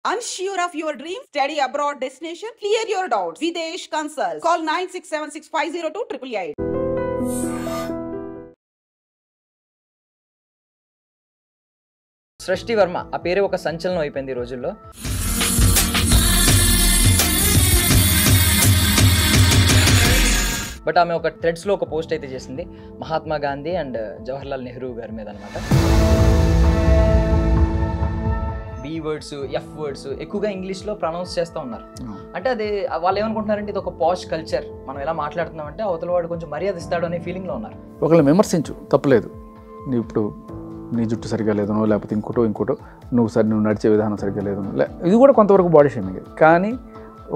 Unsure of your dream? Study abroad destination? Clear your doubts. Videsh Consult. Call 9676502888. సృష్టి వర్మ ఆ పేరే ఒక సంచలనం అయిపోయింది ఈ రోజుల్లో. బట్ ఆమె ఒక థ్రెడ్స్లో ఒక పోస్ట్ అయితే చేసింది మహాత్మా గాంధీ అండ్ జవహర్లాల్ నెహ్రూ గారి మీద అనమాట. బి వర్డ్స్, ఎఫ్ వర్డ్స్ ఎక్కువగా ఇంగ్లీష్లో ప్రొనౌన్స్ చేస్తూ ఉన్నారు. అంటే అది వాళ్ళు ఏమనుకుంటున్నారంటే ఇది ఒక పాష్ కల్చర్, మనం ఎలా మాట్లాడుతున్నామంటే అవతల వాడు కొంచెం మర్యాద ఇస్తాడు అనే ఫీలింగ్లో ఉన్నారు. ఒకళ్ళని విమర్శించు, తప్పలేదు. నువ్వు ఇప్పుడు నీ జుట్టు సరిగ్గా లేదనో లేకపోతే ఇంకోటో నువ్వు నడిచే విధానం సరిగ్గా లేదనో ఇది కూడా కొంతవరకు బాడీ షేమింగ్. కానీ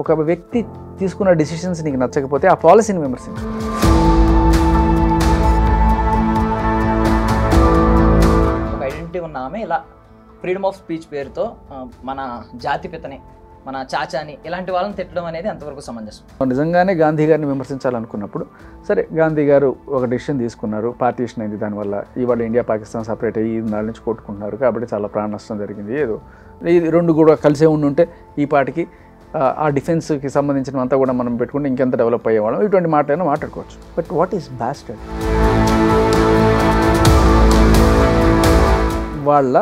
ఒక వ్యక్తి తీసుకున్న డిసిషన్స్ నీకు నచ్చకపోతే ఆ పాలసీని విమర్శించు. ఒక ఐడెంటిటీ ఉన్న ఆమె ఇలా ఫ్రీడమ్ ఆఫ్ స్పీచ్ పేరుతో మన జాతిపితని, మన చాచాని, ఇలాంటి వాళ్ళని తిట్టడం అనేది అంతవరకు సమంజసం. నిజంగానే గాంధీ గారిని విమర్శించాలనుకున్నప్పుడు సరే, గాంధీ గారు ఒక డెసిషన్ తీసుకున్నారు, పార్టీషన్ అయింది, దానివల్ల ఇవాళ ఇండియా పాకిస్తాన్ సపరేట్ అయ్యి 4 నుంచి కొట్టుకుంటున్నారు కాబట్టి చాలా ప్రాణ నష్టం జరిగింది. ఏదో ఇది రెండు కూడా కలిసే ఉండుంటే ఈ పాటికి ఆ డిఫెన్స్కి సంబంధించిన అంతా కూడా మనం పెట్టుకుంటే ఇంకెంత డెవలప్ అయ్యేవాళ్ళం, ఇటువంటి మాటలైనా మాట్లాడుకోవచ్చు. But what is bastard? వాళ్ళ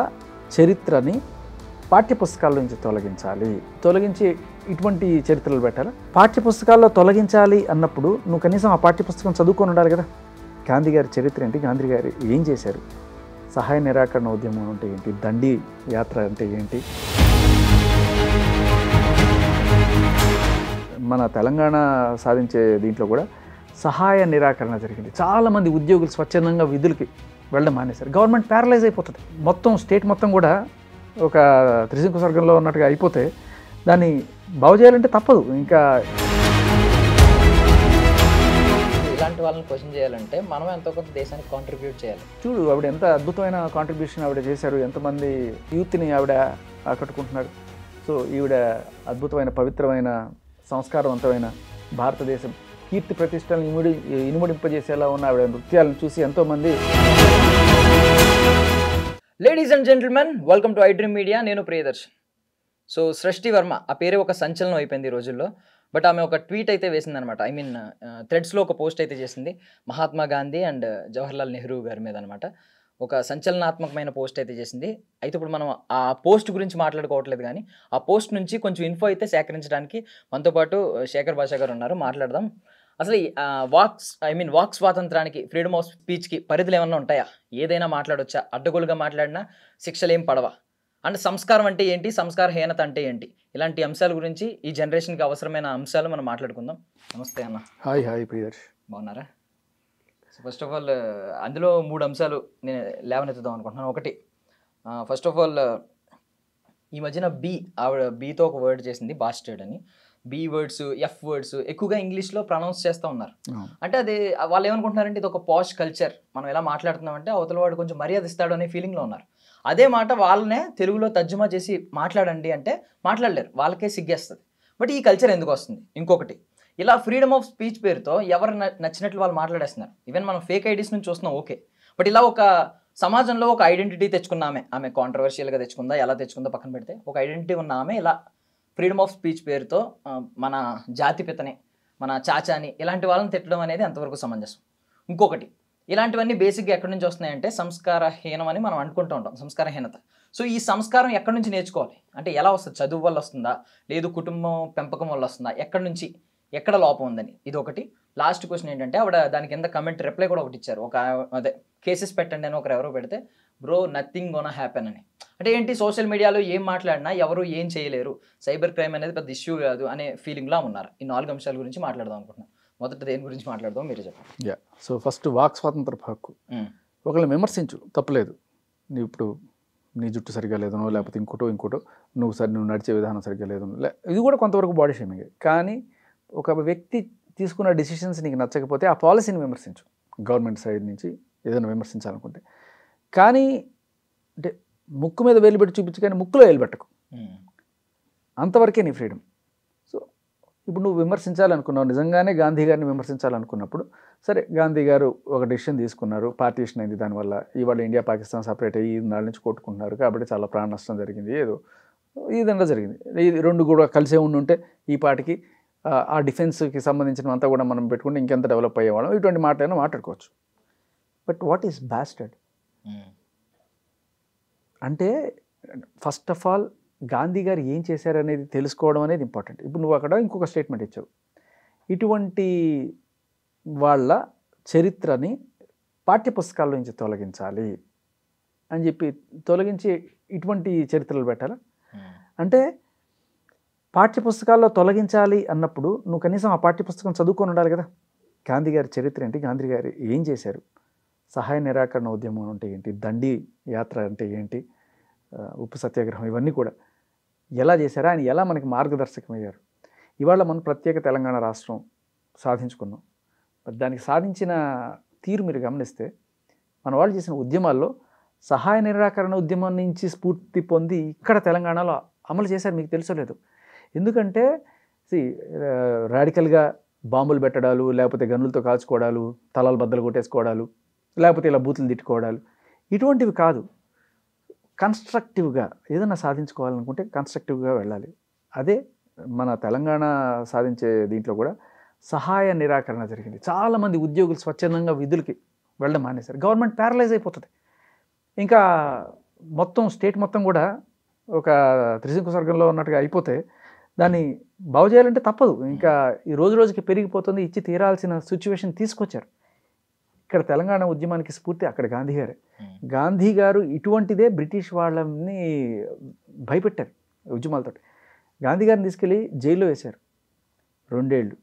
చరిత్రని పాఠ్యపుస్తకాల నుంచి తొలగించి ఇటువంటి చరిత్రలు పెట్టాలి. పాఠ్యపుస్తకాల్లో తొలగించాలి అన్నప్పుడు నువ్వు కనీసం ఆ పాఠ్యపుస్తకం చదువుకొని ఉండాలి కదా. గాంధీ గారి చరిత్ర ఏంటి, గాంధీ గారు ఏం చేశారు, సహాయ నిరాకరణ ఉద్యమం అంటే ఏంటి, దండి యాత్ర అంటే ఏంటి, మన తెలంగాణ సాధించే దీంట్లో కూడా సహాయ నిరాకరణ జరిగింది. చాలామంది ఉద్యోగులు స్వచ్ఛందంగా విధులకి వెళ్ళడం మానేశారు. గవర్నమెంట్ ప్యారలైజ్ అయిపోతుంది. మొత్తం స్టేట్ మొత్తం కూడా ఒక త్రిశంకు స్వర్గంలో ఉన్నట్టుగా అయిపోతే దాన్ని బాగు చేయాలంటే తప్పదు. ఇంకా ఇలాంటి వాళ్ళని క్వశ్చన్ చేయాలంటే మనం ఎంతో కొంత దేశానికి కాంట్రిబ్యూట్ చేయాలి. చూడు, ఆవిడ ఎంత అద్భుతమైన కాంట్రిబ్యూషన్ ఆవిడ చేశారు, ఎంతమంది యూత్ని ఆవిడ ఆకట్టుకుంటున్నారు. సో ఈవిడ అద్భుతమైన పవిత్రమైన సంస్కారవంతమైన భారతదేశం కీర్తి ప్రతిష్టలను ఇనుమడింపజేసేలా ఉన్న ఆవిడ నృత్యాలను చూసి ఎంతోమంది. Ladies and gentlemen, welcome to iDream media. నేను ప్రియదర్శన్. సో సృష్టి వర్మ ఆ పేరే ఒక సంచలనం అయిపోయింది ఈ రోజుల్లో. బట్ ఆమె ఒక ట్వీట్ అయితే వేసిందనమాట. థ్రెడ్స్లో ఒక పోస్ట్ అయితే చేసింది మహాత్మా గాంధీ అండ్ జవహర్లాల్ నెహ్రూ గారి మీద అనమాట. ఒక సంచలనాత్మకమైన పోస్ట్ అయితే చేసింది. అయితే ఇప్పుడు మనం ఆ పోస్ట్ గురించి మాట్లాడుకోవట్లేదు, కానీ ఆ పోస్ట్ నుంచి కొంచెం ఇన్ఫో అయితే సేకరించడానికి మనతో పాటు శేఖర్ భాషా గారు ఉన్నారు. మాట్లాడదాం. అసలు వాక్ స్వాతంత్రానికి, ఫ్రీడమ్ ఆఫ్ స్పీచ్కి పరిధులు ఏమన్నా ఉంటాయా? ఏదైనా మాట్లాడొచ్చా? అడ్డగోలుగా మాట్లాడినా శిక్షలు ఏం పడవా? అండ్ సంస్కారం అంటే ఏంటి, సంస్కారహీనత అంటే ఏంటి, ఇలాంటి అంశాల గురించి, ఈ జనరేషన్కి అవసరమైన అంశాలు మనం మాట్లాడుకుందాం. నమస్తే అన్న. హాయ్ ప్రియదర్శ్, బాగున్నారా? సో ఫస్ట్ ఆఫ్ ఆల్ అందులో 3 అంశాలు నేను లేవనెత్తుదాం అనుకుంటున్నాను. ఒకటి, ఫస్ట్ ఆఫ్ ఆల్ ఈ మధ్యన ఆవిడ బీతో ఒక వర్డ్ చేసింది, బాస్టర్డ్ అని. బి వర్డ్స్, ఎఫ్ వర్డ్స్ ఎక్కువగా ఇంగ్లీష్లో ప్రొనౌన్స్ చేస్తూ ఉన్నారు. అంటే అది వాళ్ళు ఏమనుకుంటున్నారంటే ఇది ఒక పాష్ కల్చర్, మనం ఎలా మాట్లాడుతున్నామంటే అవతల వాడు కొంచెం మర్యాద ఇస్తాడు అనే ఫీలింగ్లో ఉన్నారు. అదే మాట వాళ్ళనే తెలుగులో తర్జుమా చేసి మాట్లాడండి అంటే మాట్లాడలేరు, వాళ్ళకే సిగ్గేస్తుంది. బట్ ఈ కల్చర్ ఎందుకు వస్తుంది? ఇంకొకటి, ఇలా ఫ్రీడమ్ ఆఫ్ స్పీచ్ పేరుతో ఎవరు నచ్చినట్లు వాళ్ళు మాట్లాడేస్తున్నారు. ఈవెన్ మనం ఫేక్ ఐడీస్ నుంచి చూస్తున్నాం, ఓకే. బట్ ఇలా ఒక సమాజంలో ఒక ఐడెంటిటీ తెచ్చుకున్న ఆమె కాంట్రవర్షియల్గా తెచ్చుకుందా, ఎలా తెచ్చుకుందో పక్కన పెడితే, ఒక ఐడెంటిటీ ఉన్న ఆమె ఇలా ఫ్రీడమ్ ఆఫ్ స్పీచ్ పేరుతో మన జాతిపితని, మన చాచాని, ఇలాంటి వాళ్ళని తిట్టడం అనేది అంతవరకు సమంజసం. ఇంకొకటి, ఇలాంటివన్నీ బేసిక్గా ఎక్కడి నుంచి వస్తున్నాయంటే సంస్కారహీనం అని మనం అనుకుంటూ ఉంటాం, సంస్కారహీనత. సో ఈ సంస్కారం ఎక్కడి నుంచి నేర్చుకోవాలి అంటే ఎలా వస్తుంది? చదువు వల్ల వస్తుందా, లేదు కుటుంబం పెంపకం వల్ల వస్తుందా, ఎక్కడి నుంచి, ఎక్కడ లోపం ఉందని? ఇది ఒకటి. లాస్ట్ క్వశ్చన్ ఏంటంటే ఆవిడ దాని కింద కమెంట్ రిప్లై కూడా ఒకటి ఇచ్చారు. అదే కేసెస్ పెట్టండి అని ఎవరో పెడితే, బ్రో నథింగ్ గోనా హ్యాపెన్ అని. అంటే ఏంటి, సోషల్ మీడియాలో ఏం మాట్లాడినా ఎవరు ఏం చేయలేరు, సైబర్ క్రైమ్ అనేది పెద్ద ఇష్యూ కాదు అనే ఫీలింగ్లో ఉన్నారు. ఈ 4 అంశాల గురించి మాట్లాడదాం అనుకుంటున్నాను. మొదట దేని గురించి మాట్లాడదాం మీరు చెప్పండి. సో ఫస్ట్ వాక్ స్వాతంత్ర హక్కు. ఒకళ్ళని విమర్శించు, తప్పలేదు. నువ్వు ఇప్పుడు నీ జుట్టు సరిగ్గా లేదనో లేకపోతే ఇంకోటో నువ్వు నడిచే విధానం సరిగ్గా లేదనో ఇది కూడా కొంతవరకు బాడీ షేమింగ్. కానీ ఒక వ్యక్తి తీసుకున్న డిసిషన్స్ నీకు నచ్చకపోతే ఆ పాలసీని విమర్శించు. గవర్నమెంట్ సైడ్ నుంచి ఏదైనా విమర్శించాలనుకుంటే, కానీ అంటే ముక్కు మీద వేలు పెట్టి చూపించు, కానీ ముక్కులో వేలు పెట్టకు, అంతవరకే నీ ఫ్రీడమ్. సో ఇప్పుడు నువ్వు విమర్శించాలనుకున్నావు, నిజంగానే గాంధీ గారిని విమర్శించాలనుకున్నప్పుడు సరే, గాంధీ గారు ఒక డెసిషన్ తీసుకున్నారు, పార్టీషన్ అయింది, దానివల్ల ఇవాళ ఇండియా పాకిస్తాన్ సపరేట్ అయ్యి 4 నుంచి కొట్టుకుంటున్నారు కాబట్టి చాలా ప్రాణ నష్టం జరిగింది. ఏదో ఈ విధంగా జరిగింది. ఇది రెండు కూడా కలిసే ఉంటే ఈ పాటికి ఆ డిఫెన్స్కి సంబంధించినంతా కూడా మనం పెట్టుకుంటే ఇంకెంత డెవలప్ అయ్యేవాళ్ళం, ఇటువంటి మాటలైనా మాట్లాడుకోవచ్చు. బట్ వాట్ ఈస్ బాస్టర్డ్ అంటే ఫస్ట్ ఆఫ్ ఆల్ గాంధీ గారు ఏం చేశారనేది తెలుసుకోవడం అనేది ఇంపార్టెంట్. ఇప్పుడు నువ్వు అక్కడ ఇంకొక స్టేట్మెంట్ ఇచ్చావు, ఇటువంటి వాళ్ళ చరిత్రని పాఠ్యపుస్తకాల నుంచి తొలగించాలి అని చెప్పి తొలగించి ఇటువంటి చరిత్రలు పెట్టాలా? అంటే పాఠ్యపుస్తకాల్లో తొలగించాలి అన్నప్పుడు నువ్వు కనీసం ఆ పాఠ్యపుస్తకం చదువుకొని ఉండాలి కదా. గాంధీ గారి చరిత్ర ఏంటి, గాంధీ గారు ఏం చేశారు, సహాయ నిరాకరణ ఉద్యమం అంటే ఏంటి, దండి యాత్ర అంటే ఏంటి, ఉప్పు సత్యాగ్రహం, ఇవన్నీ కూడా ఎలా చేశారో, ఆయన ఎలా మనకి మార్గదర్శకమయ్యారు. ఇవాళ మనం ప్రత్యేక తెలంగాణ రాష్ట్రం సాధించుకున్నాం. దానికి సాధించిన తీరు మీరు గమనిస్తే మన వాళ్ళు చేసిన ఉద్యమాల్లో సహాయ నిరాకరణ ఉద్యమం నుంచి స్ఫూర్తి పొంది ఇక్కడ తెలంగాణలో అమలు చేశారు. మీకు తెలుసో లేదు. ఎందుకంటే రాడికల్గా బాంబులు పెట్టడాలు, లేకపోతే గన్నులతో కాల్చుకోవడాలు, తలాలు బద్దలు కొట్టేసుకోవడాలు, లేకపోతే ఇలా బూతులు తిట్టుకోవడాలు, ఇటువంటివి కాదు. కన్స్ట్రక్టివ్గా ఏదైనా సాధించుకోవాలనుకుంటే కన్స్ట్రక్టివ్గా వెళ్ళాలి. అదే మన తెలంగాణ సాధించే దీంట్లో కూడా సహాయ నిరాకరణ జరిగింది. చాలామంది ఉద్యోగులు స్వచ్ఛందంగా విధులకి వెళ్ళడం మానేశారు. గవర్నమెంట్ ప్యారలైజ్ అయిపోతుంది. ఇంకా మొత్తం స్టేట్ మొత్తం కూడా ఒక త్రిశంకు స్వర్గంలో ఉన్నట్టుగా అయిపోతే దాన్ని బాగు చేయాలంటే తప్పదు. ఇంకా ఈ రోజు రోజుకి పెరిగిపోతుంది, ఇచ్చి తీరాల్సిన సిచ్యువేషన్ తీసుకొచ్చారు. ఇక్కడ తెలంగాణ ఉద్యమానికి స్ఫూర్తి అక్కడ గాంధీ గారే. గాంధీ గారు ఇటువంటిదే బ్రిటిష్ వాళ్ళని భయపెట్టారు ఉద్యమాలతో. గాంధీ గారిని తీసుకెళ్ళి జైల్లో వేశారు, 2 ఏళ్ళు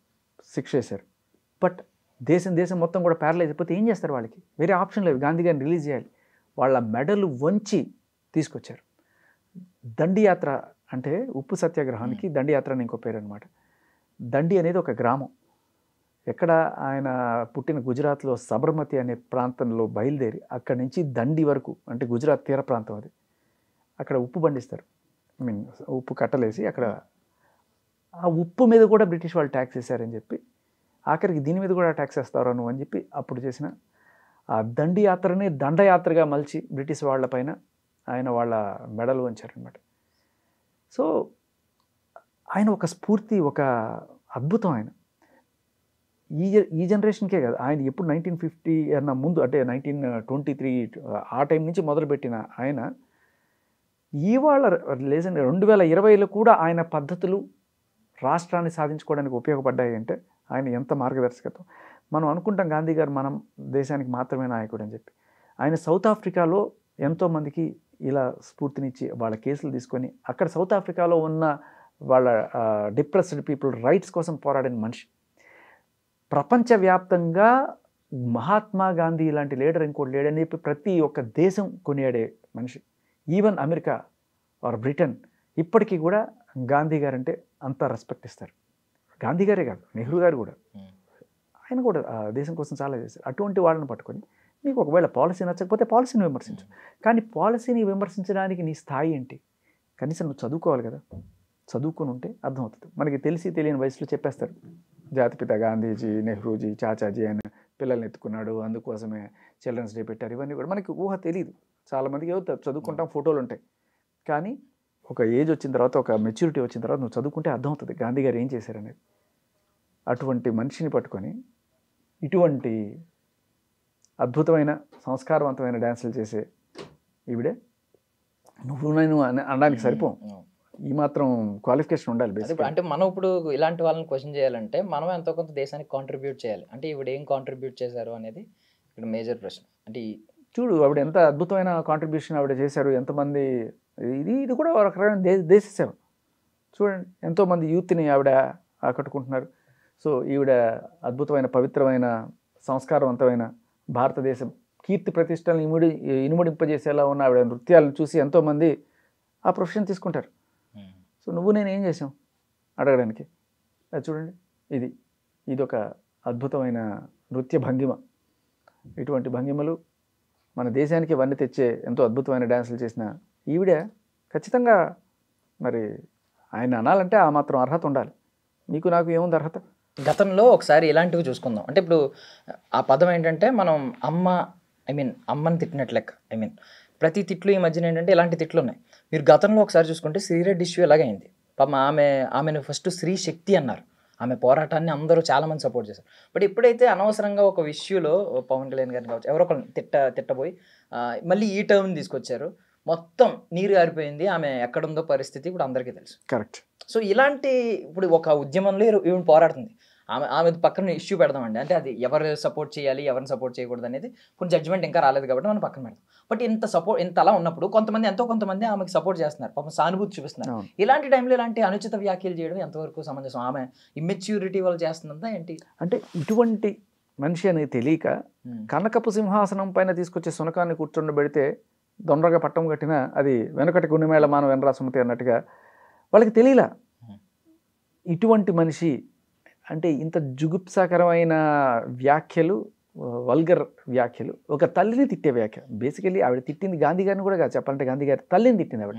శిక్ష వేశారు. బట్ దేశం మొత్తం కూడా ప్యారలైజ్ అయిపోతే ఏం చేస్తారు? వాళ్ళకి వేరే ఆప్షన్ లేదు, గాంధీ గారిని రిలీజ్ చేయాలి. వాళ్ళ మెడలు వంచి తీసుకొచ్చారు. దండి యాత్ర అంటే ఉప్పు సత్యాగ్రహానికి దండి యాత్ర అని ఇంకో పేరు అనమాట. దండి అనేది ఒక గ్రామం. ఎక్కడ ఆయన పుట్టిన గుజరాత్లో సబర్మతి అనే ప్రాంతంలో బయలుదేరి అక్కడి నుంచి దండి వరకు, అంటే గుజరాత్ తీర ప్రాంతం అది, అక్కడ ఉప్పు పండిస్తారు. ఉప్పు కట్టలేసి అక్కడ ఆ ఉప్పు మీద కూడా బ్రిటిష్ వాళ్ళు ట్యాక్స్ వేశారని చెప్పి, ఆఖరికి దీని మీద కూడా ట్యాక్స్ వేస్తారు అని చెప్పి అప్పుడు చేసిన ఆ దండి యాత్రని దండయాత్రగా మలిచి బ్రిటిష్ వాళ్ళపైన ఆయన వాళ్ళ మెడలు వంచారనమాట. సో ఆయన ఒక స్ఫూర్తి, ఒక అద్భుతం. ఆయన ఈ జనరేషన్కే కాదు, ఆయన ఎప్పుడు 1950 అన్న ముందు, అంటే 1923 ఆ టైం నుంచి మొదలుపెట్టిన ఆయన ఇవాళ లేజెండ్ 2020లో కూడా ఆయన పద్ధతులు రాష్ట్రాన్ని సాధించుకోవడానికి ఉపయోగపడ్డాయి. అంటే ఆయన ఎంత మార్గదర్శకత్వం. మనం అనుకుంటాం గాంధీ గారు మనం దేశానికి మాత్రమే నాయకుడు అని చెప్పి. ఆయన సౌత్ ఆఫ్రికాలో ఎంతోమందికి ఇలా స్ఫూర్తినిచ్చి వాళ్ళ కేసులు తీసుకొని అక్కడ సౌత్ ఆఫ్రికాలో ఉన్న వాళ్ళ డిప్రెస్డ్ పీపుల్ రైట్స్ కోసం పోరాడిన మనిషి. ప్రపంచవ్యాప్తంగా మహాత్మా గాంధీ లాంటి లీడర్ ఇంకోటి లేడని చెప్పి ప్రతి ఒక్క దేశం కొనియాడే మనిషి. ఈవెన్ అమెరికా ఆర్ బ్రిటన్ ఇప్పటికీ కూడా గాంధీ గారు అంటే అంత రెస్పెక్ట్ ఇస్తారు. గాంధీ గారే కాదు, నెహ్రూ గారు కూడా, ఆయన కూడా దేశం కోసం చాలా చేశారు. అటువంటి వాళ్ళని పట్టుకొని నీకు ఒకవేళ పాలసీ నచ్చకపోతే పాలసీని విమర్శించు, కానీ పాలసీని విమర్శించడానికి నీ స్థాయి ఏంటి? కనీసం నువ్వు చదువుకోవాలి కదా. చదువుకుని ఉంటే అర్థమవుతుంది. మనకి తెలిసి తెలియని వయసులో చెప్పేస్తారు, జాతిపిత గాంధీజీ, నెహ్రూజీ, చాచాజీ అని పిల్లల్ని ఎత్తుకున్నాడు, అందుకోసమే చిల్డ్రన్స్ డే పెట్టారు. ఇవన్నీ కూడా మనకి ఊహ తెలియదు. చాలామందికి చదువుకుంటాం, ఫోటోలు ఉంటాయి, కానీ ఒక ఏజ్ వచ్చిన తర్వాత, ఒక మెచ్యూరిటీ వచ్చిన తర్వాత నువ్వు చదువుకుంటే అర్థమవుతుంది గాంధీ గారు ఏం చేశారనేది. అటువంటి మనిషిని పట్టుకొని ఇటువంటి అద్భుతమైన సంస్కారవంతమైన డ్యాన్సులు చేసే ఈవిడే నువ్వు నేను అనడానికి సరిపోం. ఈ మాత్రం క్వాలిఫికేషన్ ఉండాలి బేసిక్. అంటే మనం ఇప్పుడు ఇలాంటి వాళ్ళని క్వశ్చన్ చేయాలంటే మనం ఎంతో కొంత దేశానికి కాంట్రిబ్యూట్ చేయాలి. అంటే ఈవిడ ఏం కాంట్రిబ్యూట్ చేశారు అనేది ఇక్కడ మేజర్ ప్రశ్న. అంటే చూడు ఆవిడ ఎంత అద్భుతమైన కాంట్రిబ్యూషన్ ఆవిడ చేశారు. ఎంతమంది ఇది కూడా ఒక రకమైన దేశ సేవ. చూడండి, ఎంతోమంది యూత్ని ఆవిడ ఆకట్టుకుంటున్నారు. సో ఈవిడ అద్భుతమైన పవిత్రమైన సంస్కారవంతమైన భారతదేశం కీర్తి ప్రతిష్టలను ఇనుమడింపజేసేలా ఉన్న ఆవిడ నృత్యాలను చూసి ఎంతోమంది ఆ ప్రొఫెషన్ తీసుకుంటారు. సో నువ్వు నేను ఏం చేసాం అడగడానికి. అది చూడండి, ఇది ఒక అద్భుతమైన నృత్య భంగిమ. ఇటువంటి భంగిమలు మన దేశానికి వన్నీ తెచ్చే ఎంతో అద్భుతమైన డ్యాన్సులు చేసిన ఈవిడ ఖచ్చితంగా మరి ఆయన అనాలంటే ఆ మాత్రం అర్హత ఉండాలి. మీకు నాకు ఏముంది అర్హత? గతంలో ఒకసారి ఇలాంటివి చూసుకుందాం. అంటే ఇప్పుడు ఆ పదం ఏంటంటే మనం అమ్మని తిట్టినట్లు లెక్క. ప్రతి తిట్లు ఈ మధ్యన ఏంటంటే ఇలాంటి తిట్లు ఉన్నాయి. మీరు గతంలో ఒకసారి చూసుకుంటే శ్రీరెడ్డి ఇష్యూ ఎలాగ అయింది. పాపం ఆమెను ఫస్ట్ స్త్రీ శక్తి అన్నారు. ఆమె పోరాటాన్ని అందరూ చాలామంది సపోర్ట్ చేశారు. బట్ ఎప్పుడైతే అనవసరంగా ఒక ఇష్యూలో పవన్ కళ్యాణ్ గారిని కావచ్చు ఎవరో ఒకరిని తిట్టబోయి మళ్ళీ ఈ టర్మ్ తీసుకొచ్చారు, మొత్తం నీరు గారిపోయింది. ఆమె ఎక్కడుందో పరిస్థితి ఇప్పుడు అందరికీ తెలుసు. కరెక్ట్. సో ఇలాంటి ఇప్పుడు ఒక ఉద్యమంలో ఈవెన్ పోరాడుతుంది. ఆమె పక్కన ఇష్యూ పెడదామండి, అంటే అది ఎవరు సపోర్ట్ చేయాలి ఎవరిని సపోర్ట్ చేయకూడదు అనేది కొన్ని జడ్జ్మెంట్ ఇంకా రాలేదు కాబట్టి మనం పక్కన పెడతాం. బట్ ఇంత అలా ఉన్నప్పుడు కొంతమంది ఆమెకు సపోర్ట్ చేస్తున్నారు, పాపం సానుభూతి చూపిస్తున్నారు. ఇలాంటి టైంలో ఇలాంటి అనుచిత వ్యాఖ్యలు చేయడం ఎంతవరకు సమంజసం? ఆమె ఇమ్మెచ్యూరిటీ వల్ల చేస్తుందా ఏంటి? అంటే ఇటువంటి మనిషి అనేది తెలియక కనకపు సింహాసనం పైన తీసుకొచ్చే సునకాన్ని కూర్చొండబెడితే దొండరగా పట్టం కట్టినా అది వెనకటి గుణమేళ మానవ వెనరా సుమతి అన్నట్టుగా వాళ్ళకి తెలియలా. ఇటువంటి మనిషి అంటే ఇంత జుగుప్సాకరమైన వ్యాఖ్యలు, వల్గర్ వ్యాఖ్యలు, ఒక తల్లిని తిట్టే వ్యాఖ్య. బేసికలీ ఆవిడ తిట్టింది గాంధీ గారిని కూడా కాదు, చెప్పాలంటే గాంధీ గారి తల్లిని తిట్టింది ఆవిడ.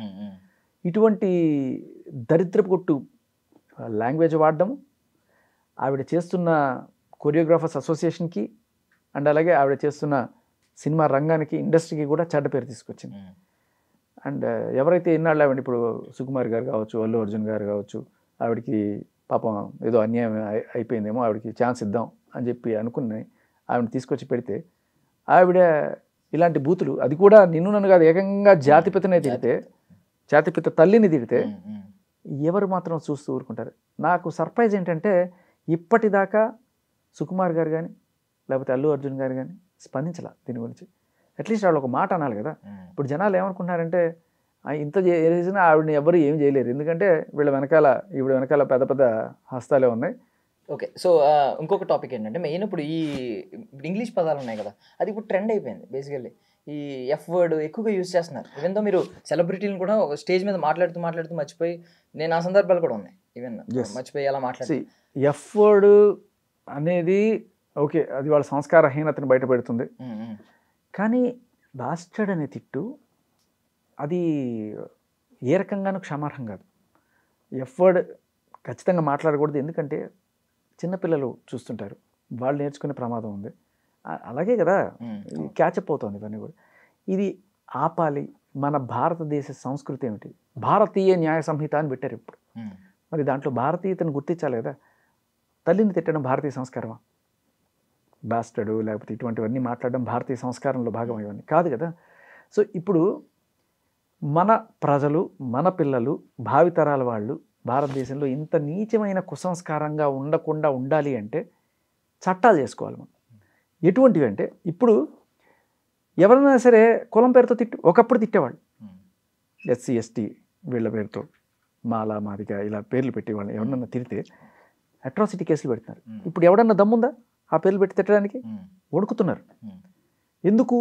ఇటువంటి దరిద్రపు కొట్టు లాంగ్వేజ్ వాడడము, ఆవిడ చేస్తున్న కొరియోగ్రాఫర్స్ అసోసియేషన్కి అండ్ అలాగే ఆవిడ చేస్తున్న సినిమా రంగానికి, ఇండస్ట్రీకి కూడా చెడ్డ పేరు తీసుకొచ్చింది. అండ్ ఎవరైతే ఇన్నాళ్ళు ఆవిడ ఇప్పుడు సుకుమార్ గారు కావచ్చు, అల్లు అర్జున్ గారు కావచ్చు, ఆవిడకి పాపం ఏదో అన్యాయం అయిపోయిందేమో, ఆవిడకి ఛాన్స్ ఇద్దాం అని చెప్పి అనుకుని ఆవిడ తీసుకొచ్చి పెడితే ఆవిడ ఇలాంటి బూతులు, అది కూడా నిన్ను నన్ను కాదు ఏకంగా జాతిపితనే తిడితే, జాతిపిత తల్లిని తిడితే ఎవరు మాత్రం చూస్తూ ఊరుకుంటారు? నాకు సర్ప్రైజ్ ఏంటంటే ఇప్పటిదాకా సుకుమార్ గారు కానీ లేకపోతే అల్లు అర్జున్ గారు కానీ స్పందించాల దీని గురించి. అట్లీస్ట్ వాళ్ళు ఒక మాట అనాలి కదా. ఇప్పుడు జనాలు ఏమనుకుంటున్నారంటే ఇంత చేసినా ఆవిడని ఎవరు ఏం చేయలేరు, ఎందుకంటే ఈవిడ వెనకాల పెద్ద పెద్ద హస్తాలే ఉన్నాయి. ఓకే. సో ఇంకొక టాపిక్ ఏంటంటే మెయిన్ ఇప్పుడు ఇంగ్లీష్ పదాలు ఉన్నాయి కదా, అది ఇప్పుడు ట్రెండ్ అయిపోయింది. బేసికల్లీ ఈ ఎఫ్ వర్డ్ ఎక్కువగా యూజ్ చేస్తున్నారు. ఈవెన్ దో మీరు సెలబ్రిటీలను కూడా స్టేజ్ మీద మాట్లాడుతూ మర్చిపోయి, నేను ఆ సందర్భాలు కూడా ఉన్నాయి, ఈవెన్ మర్చిపోయి అలా మాట్లాడి. ఎఫ్ వర్డ్ అనేది ఓకే, అది వాళ్ళ సంస్కారహీనతను బయట పెడుతుంది. కానీ బాస్టర్డ్ అనే తిట్టు అది ఏ రకంగానూ క్షమార్హం కాదు. ఎఫ్ వర్డ్ ఖచ్చితంగా మాట్లాడకూడదు, ఎందుకంటే చిన్నపిల్లలు చూస్తుంటారు, వాళ్ళు నేర్చుకునే ప్రమాదం ఉంది. అలాగే కదా క్యాచప్ అవుతుంది ఇవన్నీ కూడా. ఇది ఆపాలి. మన భారతదేశ సంస్కృతి ఏమిటి? భారతీయ న్యాయ సంహిత అని పెట్టారు ఇప్పుడు. మరి దాంట్లో భారతీయతను గుర్తించాలి కదా. తల్లిని తిట్టడం భారతీయ సంస్కారమా? బాస్టర్డు లేకపోతే ఇటువంటివన్నీ మాట్లాడడం భారతీయ సంస్కారంలో భాగం ఇవన్నీ కాదు కదా. సో ఇప్పుడు మన ప్రజలు, మన పిల్లలు, భావితరాల వాళ్ళు భారతదేశంలో ఇంత నీచమైన కుసంస్కారంగా ఉండకుండా ఉండాలి అంటే చట్టాలు చేసుకోవాలి మనం. ఎటువంటివి అంటే ఇప్పుడు ఎవరైనా సరే కులం పేరుతో ఒకప్పుడు తిట్టేవాళ్ళు, ఎస్సీ ఎస్టీ వీళ్ళ పేరుతో మాలా మాదిగా ఇలా పేర్లు పెట్టేవాళ్ళు. ఎవరన్నా తిరిగితే అట్రాసిటీ కేసులు పెడుతున్నారు. ఇప్పుడు ఎవడన్నా దమ్ముందా ఆ పేర్లు పెట్టి తిట్టడానికి? వణుకుతున్నారు. ఎందుకు?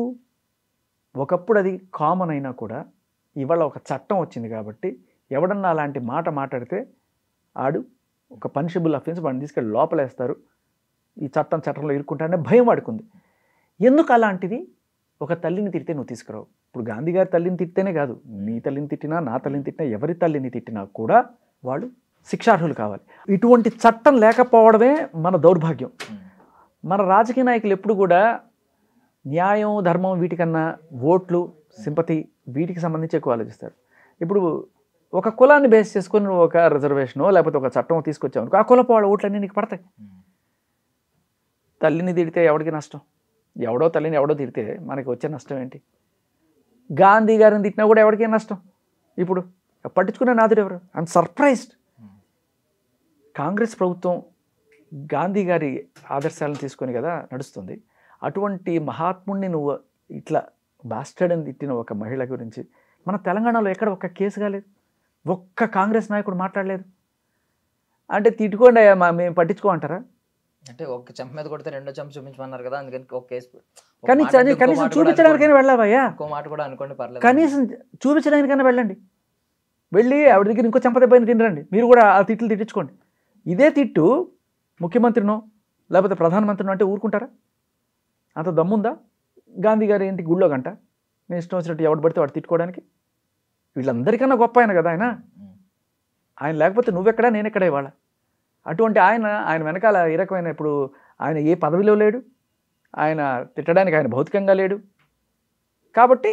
ఒకప్పుడు అది కామన్ అయినా కూడా ఇవాళ ఒక చట్టం వచ్చింది కాబట్టి ఎవడన్నా అలాంటి మాట మాట్లాడితే ఆడు ఒక పనిషబుల్ అఫెన్స్, వాడిని తీసుకెళ్ళి లోపలేస్తారు, ఈ చట్టంలో ఇరుక్కుంటారనే భయం వాడుకుంది. ఎందుకు అలాంటిది ఒక తల్లిని తిడితే నువ్వు తీసుకురావు? ఇప్పుడు గాంధీ గారి తల్లిని తిడితేనే కాదు, నీ తల్లిని తిట్టినా, నా తల్లిని తిట్టినా, ఎవరి తల్లిని తిట్టినా కూడా వాళ్ళు శిక్షార్హులు కావాలి. ఇటువంటి చట్టం లేకపోవడమే మన దౌర్భాగ్యం. మన రాజకీయ నాయకులు ఎప్పుడు కూడా న్యాయం, ధర్మం వీటికన్నా ఓట్లు, సింపతి వీటికి సంబంధించి ఎక్కువ ఆలోచిస్తారు. ఇప్పుడు ఒక కులాన్ని బేస్ చేసుకొని నువ్వు ఒక రిజర్వేషనో లేకపోతే ఒక చట్టం తీసుకొచ్చావు, ఆ కులపు వాళ్ళ ఓట్లన్నీ నీకు పడతాయి. తల్లిని తిడితే ఎవడికి నష్టం? ఎవడో తల్లిని ఎవడో తిడితే మనకి వచ్చే నష్టం ఏంటి? గాంధీ గారిని తిట్టినా కూడా ఎవరికీ నష్టం? ఇప్పుడు పట్టించుకునే నాదుడు ఎవరు? I'm surprised. కాంగ్రెస్ ప్రభుత్వం గాంధీ గారి ఆదర్శాలను తీసుకొని కదా నడుస్తుంది. అటువంటి మహాత్ముడిని నువ్వు ఇట్లా బాస్టర్డ్ అని తిట్టిన ఒక మహిళ గురించి మన తెలంగాణలో ఎక్కడ ఒక్క కేసు కాలేదు, ఒక్క కాంగ్రెస్ నాయకుడు మాట్లాడలేదు. అంటే తిట్టుకోండి మేము పట్టించుకోమంటారా? అంటే ఒక చెంప మీద కొడితే రెండో చెంప చూపించమన్నారు కదా, అందుకని ఒక కేసు. కనీసం చూపించడానికైనా వెళ్ళావయ్యా, ఇంకో మాట కూడా అనుకోండి పర్లేదు, కనీసం చూపించడానికైనా వెళ్ళండి. వెళ్ళి ఆవిడ దగ్గర ఇంకో చెంప దెబ్బని తినరండి, మీరు కూడా ఆ తిట్లు తిట్టించుకోండి. ఇదే తిట్టు ముఖ్యమంత్రినో లేకపోతే ప్రధానమంత్రినో అంటే ఊరుకుంటారా? అంత దమ్ముందా? గాంధీ గారి ఇంటికి గుళ్ళో గంట నేను ఇష్టం వచ్చినట్టు ఎవడు పడితే వాడు తిట్టుకోవడానికి? వీళ్ళందరికన్నా గొప్ప ఆయన కదా ఆయన. ఆయన లేకపోతే నువ్వెక్కడా నేనెక్కడా ఇవాళ. అటువంటి ఆయన వెనకాల ఏ రకమైన, ఇప్పుడు ఆయన ఏ పదవిలో లేడు, ఆయన తిట్టడానికి ఆయన భౌతికంగా లేడు. కాబట్టి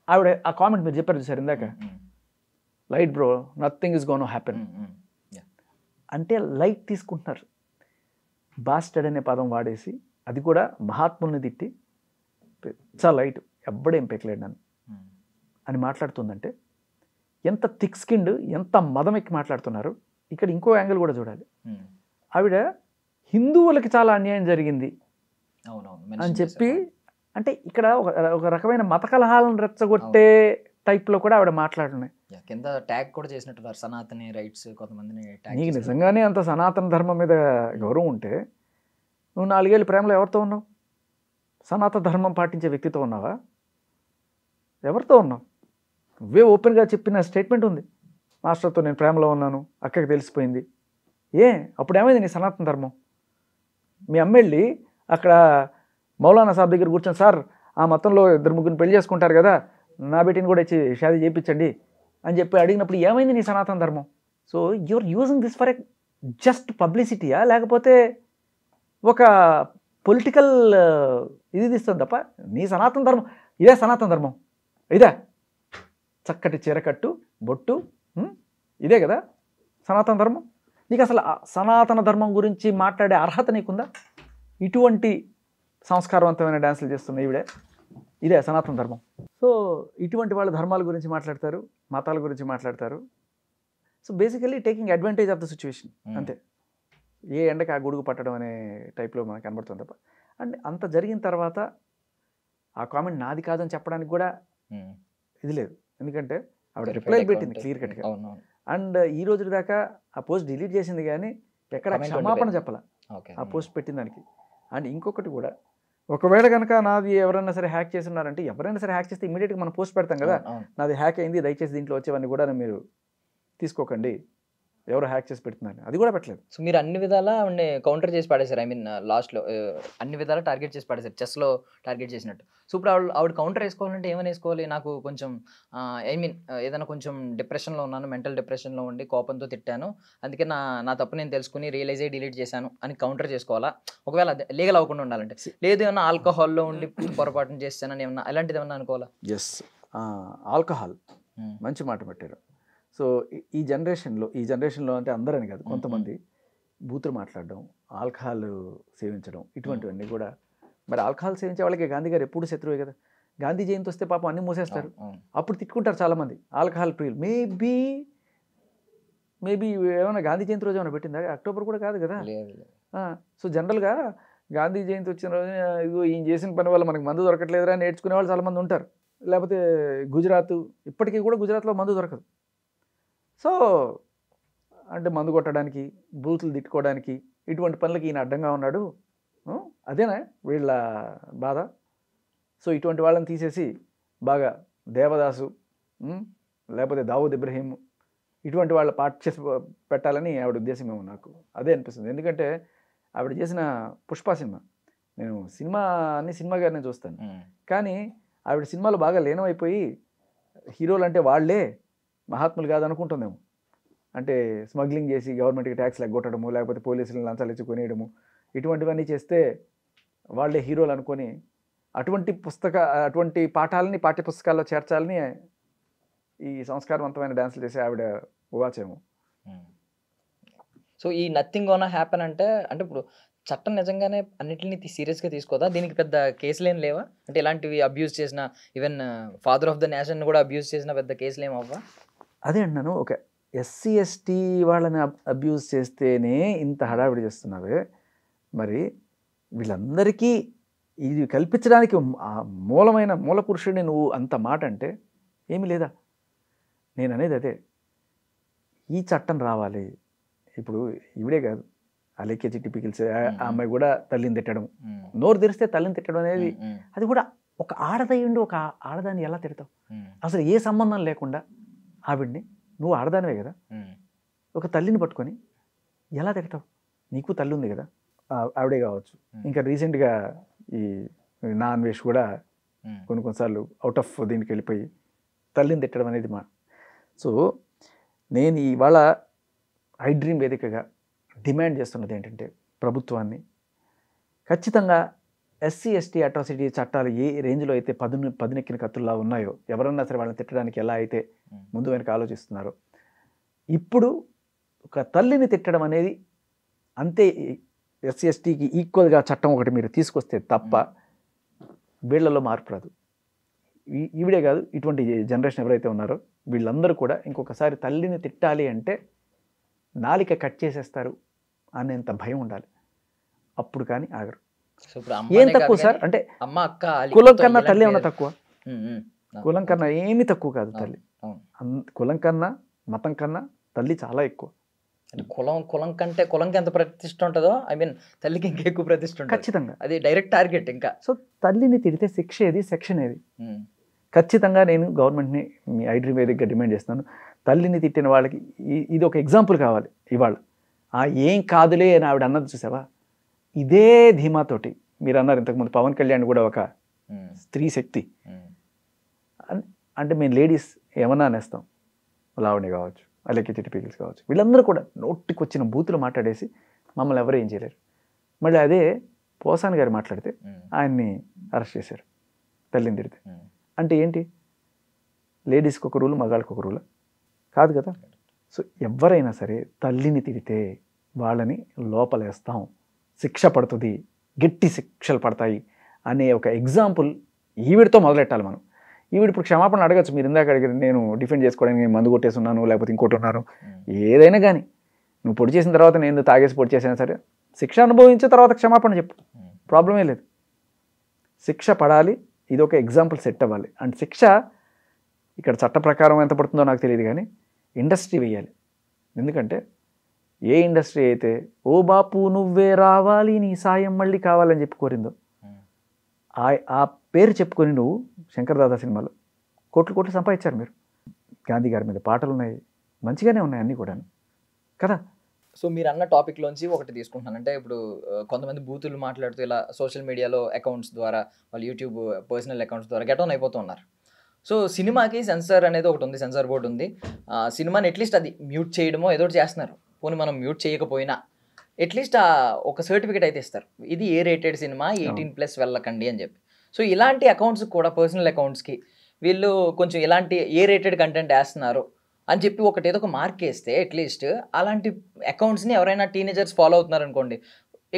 ఆవిడ ఆ కామెంట్ మీరు చెప్పారు సార్ ఇందాక, light bro, nothing is gonna happen అంటే లైట్ తీసుకుంటున్నారు. బాస్టర్డ్ అనే పదం వాడేసి, అది కూడా మహాత్ముల్ని తిట్టి చాలా లైట్, ఎవ్వడేం పెక్కలేడు నన్ను అని మాట్లాడుతుందంటే ఎంత థిక్ స్కిన్డ్, ఎంత మదం ఎక్కి మాట్లాడుతున్నారు. ఇక్కడ ఇంకో యాంగిల్ కూడా చూడాలి. ఆవిడ హిందువులకి చాలా అన్యాయం జరిగింది అని చెప్పి, అంటే ఇక్కడ ఒక రకమైన మత కలహాలను రెచ్చగొట్టే టైప్లో కూడా ఆవిడ మాట్లాడుతున్నాయి. కింద ట్యాగ్ కూడా చేసినట్టున్నారు, సనాతని రైట్స్ కొంతమందిని. నీకు నిజంగానే అంత సనాతన ధర్మం మీద గౌరవం ఉంటే నువ్వు 4 ఏళ్ళు ప్రేమలో ఎవరితో ఉన్నావు? సనాతన ధర్మం పాటించే వ్యక్తితో ఉన్నావా? ఎవరితో ఉన్నావు? నువ్వే ఓపెన్గా చెప్పిన స్టేట్మెంట్ ఉంది, మాస్టర్తో నేను ప్రేమలో ఉన్నాను, అక్కకి తెలిసిపోయింది. అప్పుడు ఏమైంది నీ సనాతన ధర్మం? మీ అమ్మెళ్ళి అక్కడ మౌలానా సాబ్ దగ్గర కూర్చొని, సార్ ఆ మతంలో 2-3 పెళ్లి చేసుకుంటారు కదా, నా బేటీని కూడా ఇచ్చి షాదీ చేయించండి అని చెప్పి అడిగినప్పుడు ఏమైంది నీ సనాతన ధర్మం? So you're using this for a just పబ్లిసిటీయా, లేకపోతే ఒక పొలిటికల్ ఇది తీస్తుంది తప్ప నీ సనాతన ధర్మం ఇదే సనాతన ధర్మం, ఇదే చక్కటి చీరకట్టు బొట్టు, ఇదే కదా సనాతన ధర్మం. నీకు అసలు సనాతన ధర్మం గురించి మాట్లాడే అర్హత నీకుందా? ఇటువంటి సంస్కారవంతమైన డ్యాన్సులు చేస్తున్న ఈవిడే, ఇదే సనాతన ధర్మం. సో ఇటువంటి వాళ్ళ ధర్మాల గురించి మాట్లాడతారు, మతాల గురించి మాట్లాడతారు. So basically taking advantage of the situation, అంతే. ఏ ఎండకి ఆ గొడుగు పట్టడం అనే టైప్లో మనకు కనబడుతుంది తప్ప. అండ్ అంత జరిగిన తర్వాత ఆ కామెంట్ నాది కాదని చెప్పడానికి కూడా ఇది లేదు, ఎందుకంటే ఆవిడ రిప్లై పెట్టింది క్లియర్ కట్గా. అండ్ ఈ రోజు దాకా ఆ పోస్ట్ డిలీట్ చేసింది కానీ ఎక్కడ క్షమాపణ చెప్పాల ఆ పోస్ట్ పెట్టిన దానికి. అండ్ ఇంకొకటి కూడా, ఒకవేళ కనుక నాది ఎవరైనా సరే హ్యాక్ చేస్తున్నారంటే, ఎవరైనా సరే హ్యాక్ చేస్తే ఇమీడియట్గా మనం పోస్ట్ పెడతాం కదా, నాది హ్యాక్ అయింది, దయచేసి దీంట్లో వచ్చేవన్నీ కూడా మీరు తీసుకోకండి, ఎవరు హ్యాక్ చేసి పెడుతున్నారు, అది కూడా పెట్టలేదు. సో మీరు అన్ని విధాలా ఆవిడని కౌంటర్ చేసి పడేశారు. ఐ మీన్ లాస్ట్లో అన్ని విధాలా టార్గెట్ చేసి పడేశారు, చెస్లో టార్గెట్ చేసినట్టు. సో ఇప్పుడు ఆవిడ కౌంటర్ వేసుకోవాలంటే ఏమని వేసుకోవాలి? నాకు కొంచెం ఐ మీన్ ఏదైనా కొంచెం డిప్రెషన్లో ఉన్నాను, మెంటల్ డిప్రెషన్లో ఉండి కోపంతో తిట్టాను, అందుకే నా తప్పు నేను తెలుసుకుని రియలైజ్ అయ్యి డిలీట్ చేశాను అని కౌంటర్ చేసుకోవాలా? ఒకవేళ లీగల్ అవ్వకుండా ఉండాలంటే, లేదు ఏమన్నా ఆల్కహాల్లో ఉండి పొరపాటున చేస్తానని ఏమన్నా అలాంటిది ఏమన్నా అనుకోవాలా? ఎస్, ఆల్కహాల్ మంచి మాట పెట్టారు. సో ఈ జనరేషన్లో అంటే అందరని కాదు, కొంతమంది బూతులు మాట్లాడడం, ఆల్కహాల్ సేవించడం, ఇటువంటివన్నీ కూడా. మరి ఆల్కహాల్ సేవించే వాళ్ళకి గాంధీ గారు ఎప్పుడు శత్రువే కదా. గాంధీ జయంతి వస్తే పాపం అన్నీ మూసేస్తారు, అప్పుడు తిట్టుకుంటారు చాలామంది ఆల్కహాల్ ప్రియులు. మేబీ ఏమైనా గాంధీ జయంతి రోజు ఏమైనా పెట్టిందా? అక్టోబర్ కూడా కాదు కదా. సో జనరల్గా గాంధీ జయంతి వచ్చిన రోజు ఇదిగో ఈయన చేసిన పని వల్ల మనకి మందు దొరకట్లేదురా నేర్చుకునే వాళ్ళు చాలామంది ఉంటారు. లేకపోతే గుజరాత్, ఇప్పటికీ కూడా గుజరాత్లో మందు దొరకదు. సో అంటే మందు కొట్టడానికి, బూతులు తిట్టుకోవడానికి, ఇటువంటి పనులకి ఈయన అడ్డంగా ఉన్నాడు, అదేనా వీళ్ళ బాధ? సో ఇటువంటి వాళ్ళని తీసేసి బాగా దేవదాసు, లేకపోతే దావూద్ ఇబ్రహీం, ఇటువంటి వాళ్ళ పాట చేసి పెట్టాలని ఆవిడ ఉద్దేశం ఏమో, నాకు అదే అనిపిస్తుంది. ఎందుకంటే ఆవిడ చేసిన పుష్ప సినిమా, నేను సినిమా గారిని చూస్తాను, కానీ ఆవిడ సినిమాలో బాగా లీనమైపోయి హీరోలు అంటే వాళ్ళే మహాత్ములు కాదనుకుంటుందేమో. అంటే స్మగ్లింగ్ చేసి గవర్నమెంట్కి ట్యాక్స్ ఎగ్గొట్టడము, లేకపోతే పోలీసులను లంచాలు ఇచ్చి కొనేయడము, ఇటువంటివన్నీ చేస్తే వాళ్ళే హీరోలు అనుకొని అటువంటి పాఠాలని పాఠ్యపుస్తకాల్లో చేర్చాలని ఈ సంస్కారవంతమైన డ్యాన్సులు చేసి ఆవిడ ఉవాచేమో. సో ఈ నథింగ్ గోనా హ్యాపెన్ అంటే ఇప్పుడు చట్టం నిజంగానే అన్నింటినీ సీరియస్గా తీసుకోదా? దీనికి పెద్ద కేసులు ఏం లేవా? అంటే ఇలాంటివి అబ్యూస్ చేసిన, even father of the nation కూడా అబ్యూస్ చేసిన పెద్ద కేసులు ఏం అవ్వా? అదే అంటున్నాను, ఒక ఎస్సీ ఎస్టీ వాళ్ళని అబ్యూస్ చేస్తేనే ఇంత హడావిడి చేస్తున్నావే, మరి వీళ్ళందరికీ ఇది కల్పించడానికి మూల పురుషుడిని నువ్వు అంత మాట అంటే ఏమీ లేదా? నేను అనేది అదే, ఈ చట్టం రావాలి. ఇప్పుడు ఇవిడే కాదు, అలేఖ్య చిట్టి పికిల్స్ ఆ అమ్మాయి కూడా తల్లిని తిట్టడం, నోరు తెరిస్తే తల్లిని తిట్టడం అనేది, అది కూడా ఒక ఆడదయ్యుండి ఒక ఆడదాన్ని ఎలా తిడతావు? అసలు ఏ సంబంధం లేకుండా ఆవిడ్ని, నువ్వు ఆడదానివే కదా, ఒక తల్లిని పట్టుకొని ఎలా తిడతావు? నీకు తల్లి ఉంది కదా, ఆవిడే కావచ్చు. ఇంకా రీసెంట్గా ఈ నాన్ వెజ్ కూడా కొన్నిసార్లు అవుట్ ఆఫ్ దీనికి వెళ్ళిపోయి తల్లిని తిట్టడం అనేది సో నేను ఇవాళ ఐ డ్రీమ్ వేదికగా డిమాండ్ చేస్తున్నది ఏంటంటే, ప్రభుత్వాన్ని ఖచ్చితంగా ఎస్సీ ఎస్టీ అట్రాసిటీ చట్టాలు ఏ రేంజ్లో అయితే పదునెక్కిన కత్తుల్లా ఉన్నాయో, ఎవరన్నా సరే వాళ్ళని తిట్టడానికి ఎలా అయితే ముందు వెనక ఆలోచిస్తున్నారో, ఇప్పుడు ఒక తల్లిని తిట్టడం అనేది అంతే ఎస్సీ ఎస్టీకి ఈక్వల్గా చట్టం ఒకటి మీరు తీసుకొస్తే తప్ప వీళ్ళలో మార్పు రాదు. ఈవిడే కాదు, ఇటువంటి జనరేషన్ ఎవరైతే ఉన్నారో వీళ్ళందరూ కూడా ఇంకొకసారి తల్లిని తిట్టాలి అంటే నాలిక కట్ చేసేస్తారు అనేంత భయం ఉండాలి. అప్పుడు కానీ ఆగరు. ఏం తక్కువ సార్ అంటే కులం కన్నా తల్లి ఏమన్నా తక్కువ? కులం కన్నా ఏమీ తక్కువ కాదు తల్లి. కులం కన్నా మతం కన్నా తల్లి చాలా ఎక్కువ. కులంకి ఎంత ప్రతిష్ట ఉంటుందో తల్లికి ఇంకా ఎక్కువ ప్రతిష్ట ఉంటుంది. ఖచ్చితంగా అది డైరెక్ట్ టార్గెట్. ఇంకా సో తల్లిని తిడితే శిక్ష ఏది, సెక్షన్ ఏది? ఖచ్చితంగా నేను గవర్నమెంట్ని మీ ఐడ్రీ వేదికగా డిమాండ్ చేస్తున్నాను, తల్లిని తిట్టిన వాళ్ళకి ఇది ఒక ఎగ్జాంపుల్ కావాలి. ఇవాళ ఏం కాదులే అని ఆవిడ అన్నది చూసావా, ఇదే ధీమాతోటి మీరు అన్నారు ఇంతకుముందు పవన్ కళ్యాణ్ కూడా ఒక స్త్రీ శక్తి అంటే మేము లేడీస్ ఏమన్నా అనేస్తాం, లావణ్య కావచ్చు, అలాగే చిటిపీకిల్స్ కావచ్చు, వీళ్ళందరూ కూడా నోటికి వచ్చిన బూతులు మాట్లాడేసి మమ్మల్ని ఎవరు ఏం చేయలేరు. మళ్ళీ అదే పోసాని గారు మాట్లాడితే ఆయన్ని అరెస్ట్ చేశారు తల్లిని తిడితే. అంటే ఏంటి, లేడీస్కి ఒక రూలు మగాళ్ళకి ఒక రూలా? కాదు కదా. సో ఎవరైనా సరే తల్లిని తిడితే వాళ్ళని లోపలేస్తాం, శిక్ష పడుతుంది, గట్టి శిక్షలు పడతాయి అనే ఒక ఎగ్జాంపుల్ ఈవిడితో మొదలెట్టాలి మనం. ఈవిడ ఇప్పుడు క్షమాపణ అడగచ్చు, మీరు ఇందాక అడిగారు నేను డిఫెండ్ చేసుకోవడానికి నేను మందు కొట్టేస్తున్నాను లేకపోతే ఇంకోటి ఉన్నాను, ఏదైనా కానీ నువ్వు పొడి చేసిన తర్వాత నేను తాగేసి పొడి చేసినా సరే శిక్ష అనుభవించిన తర్వాత క్షమాపణ చెప్పు, ప్రాబ్లమే లేదు. శిక్ష పడాలి, ఇది ఒక ఎగ్జాంపుల్ సెట్ అవ్వాలి. అండ్ శిక్ష ఇక్కడ చట్ట ప్రకారం ఎంత పడుతుందో నాకు తెలియదు కానీ ఇండస్ట్రీ వేయాలి. ఎందుకంటే ఏ ఇండస్ట్రీ అయితే ఓ బాపు నువ్వే రావాలి నీ సాయం మళ్ళీ కావాలని చెప్పి కోరిందో, ఆ పేరు చెప్పుకొని నువ్వు శంకర్ దాదా సినిమాలో కోట్లు సంపాదించారు మీరు. గాంధీ గారి మీద పాటలు ఉన్నాయి, మంచిగానే ఉన్నాయి అన్నీ కూడా కదా. సో మీరు అన్న టాపిక్లోంచి ఒకటి తీసుకుంటున్నాను. అంటే ఇప్పుడు కొంతమంది బూతులు మాట్లాడుతూ ఇలా సోషల్ మీడియాలో అకౌంట్స్ ద్వారా, వాళ్ళు యూట్యూబ్ పర్సనల్ అకౌంట్స్ ద్వారా గెట్ ఆన్ అయిపోతూ ఉన్నారు. సో సినిమాకి సెన్సార్ అనేది ఒకటి ఉంది, సెన్సార్ బోర్డు ఉంది. సినిమాని అట్లీస్ట్ అది మ్యూట్ చేయడమో ఏదో చేస్తున్నారు. పోనీ మనం మ్యూట్ చేయకపోయినా అట్లీస్ట్ ఒక సర్టిఫికేట్ అయితే ఇస్తారు, ఇది ఏ రేటెడ్ సినిమా, 18+ వెళ్ళకండి అని చెప్పి. సో ఇలాంటి అకౌంట్స్ కూడా పర్సనల్ అకౌంట్స్కి వీళ్ళు కొంచెం ఇలాంటి ఏ రేటెడ్ కంటెంట్ వేస్తున్నారు అని చెప్పి ఏదో ఒక మార్క్ వేస్తే అట్లీస్ట్ అలాంటి అకౌంట్స్ని ఎవరైనా టీనేజర్స్ ఫాలో అవుతున్నారు అనుకోండి,